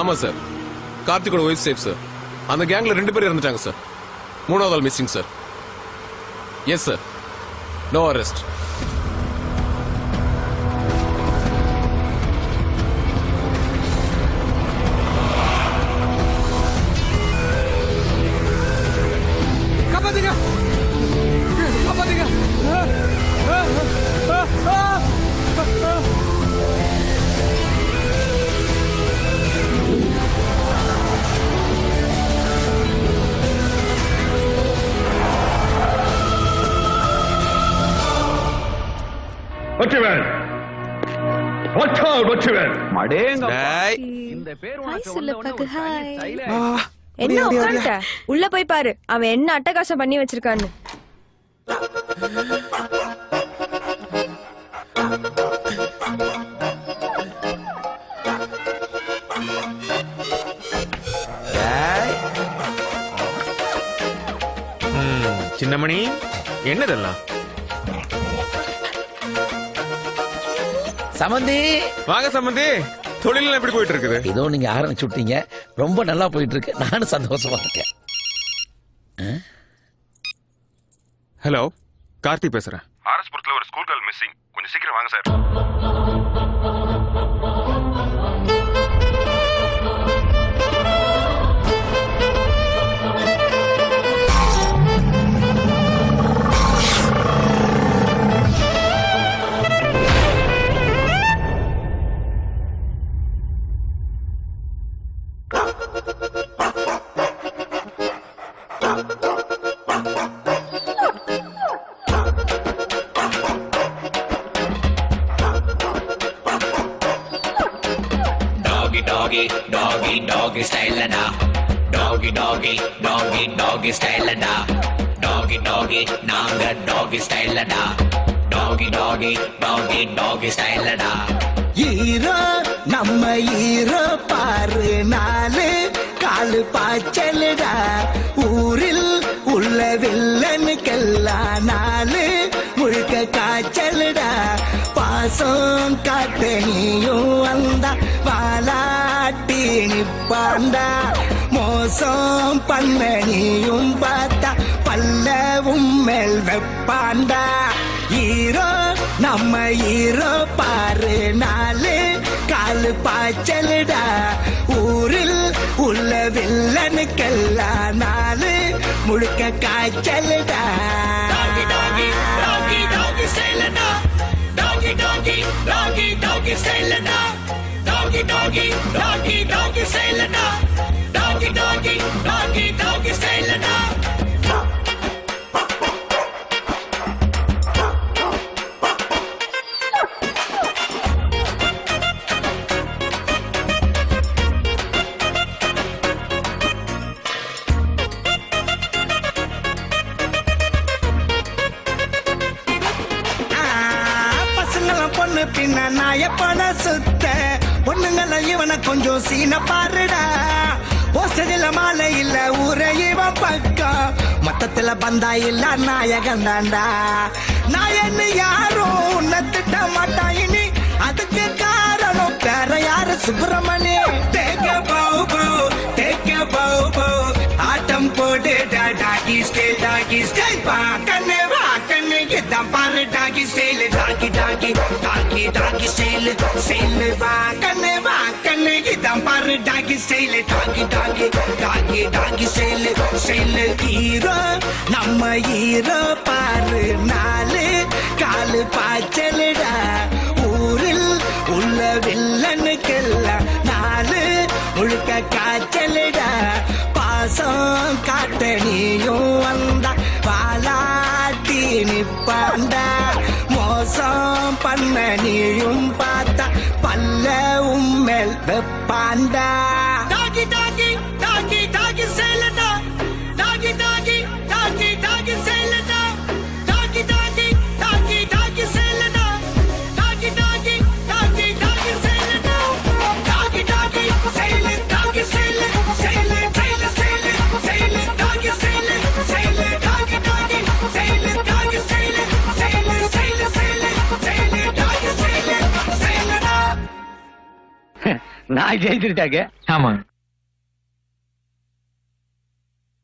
ஆமா சார், கார்த்திகோட ஒய்ஃப் சேஃப் சார். அந்த கேங்ல 2 பேர் இறந்துட்டாங்க சார். 3வது ஆள் missing sir. Yes sir, no arrest. காப்பாத்துங்க காப்பாத்துங்க என்ன உட்காந்துட்ட? உள்ள போய் பாரு அவன் என்ன அட்டகாசம் பண்ணி வச்சிருக்கான்னு. சின்னமணி என்னதெல்லாம்? சமந்தி வாங்க சம்பந்தி, தொழில் எப்படி போயிட்டு இருக்குது? ஏதோ நீங்க ஆரம்பிச்சு விட்டீங்க, ரொம்ப நல்லா போயிட்டு இருக்கு. நானும் சந்தோஷமா இருக்கேன். ஹலோ, கார்த்தி பேசுறேன். ஆர்எஸ்புரத்துல ஒரு ஸ்கூல் கேர்ள் மிஸ்ஸிங். கொஞ்சம் சீக்கிரம் வாங்க சார். டாகி டாகி டாகி ஸ்டைலடா, டாகி டாகி டாகி டாகி ஸ்டைலடா, டாகி டாகி நாங்க டாகி ஸ்டைலடா, டாகி டாகி டாகி டாகி ஸ்டைலடா. ஈரோ நம்ம ஈரோ பாரு, 4 காலு பாய்ச்சலுடா. ஊரில் உள்ள வில்லனுக்கெல்லாம் 4 முழுக்க காய்ச்சலுடா. பாசம் காட்ட நீயும் வந்தா வாலாட்டி நிப்பாண்டா. மோசம் பண்ண நீயும் பார்த்தா பல்லவும் மேல் வெப்பாண்டா. ஹீரோ நம்ம ஹீரோ பாரு நாலு காலு பாய்ச்சலுடா ஊரில் உள்ள வில்லனுக்கெல்லாம் நாலு முழுக்க காய்ச்சலுடா டாகி டாகி டாகி டாகி ஸ்டைலடா டாகி டாகி டாகி டாகி ஸ்டைலடா டாகி டாகி டாகி டாகி ஸ்டைலடா டாகி டாகி டாகி டாகி ஸ்டைலடா பொண்ணு பின்ன நாயப்பன சுத்த பொண்ணுங்கள இவனை கொஞ்சம் சீன பாருடா போஸ்டரில் மாலை இல்ல ஊர இவன் பக்கம் மொத்தத்துல பந்தா இல்ல நாயகன் தாண்டா நாயன்னு யாரும் உன்னை திட்ட மாட்டாயினி அதுக்கு காரணம் வேற யாரு சுப்பிரமணி தேக்க பௌ பௌ ஆட்டம் போடு டாகி ஸ்டைல் பாக்கன்னு வாக்கன்னு இதான் பாரு டாகி ஸ்டைல் டாகி டாகி டாகி டாகி ஸ்டைல் வாக்கன்னு இதான் பாரு டாகி ஸ்டைல் டாகி டாகி டாகி டாகி ஸ்டைல் ஹீரோ நம்ம ஹீரோ பாரு நாலு காலு பாய்ச்சலுடா ஊரில் உள்ள வில்லனுக்கெல்லாம் நாலு முழுக்க காய்ச்சலுடா பாசம் காட்ட நீயும் வந்தா பாலாட்டி நிப்பாண்டா மோசம் பண்ண நீயும் பார்த்தா பல்ல உம்மேல் வெப்பாண்டா டாகி டாகி டாகி டாகி சேலடா டாகி டாகி டாகி டாகி சேலடா டாகி டாகி டாகி டாகி சேலடா டாகி டாகி டாகி டாகி சேலடா டாகி டாகி சேல டாகி சேல சேல சேல சேல சேல டாகி சேல சேல டாகி டாகி சேல டாகி சேல சேல சேல சேல சேல டாகி சேல சேலடா நான் ஜெயிச்சிருட்டாங்க. ஆமாங்க.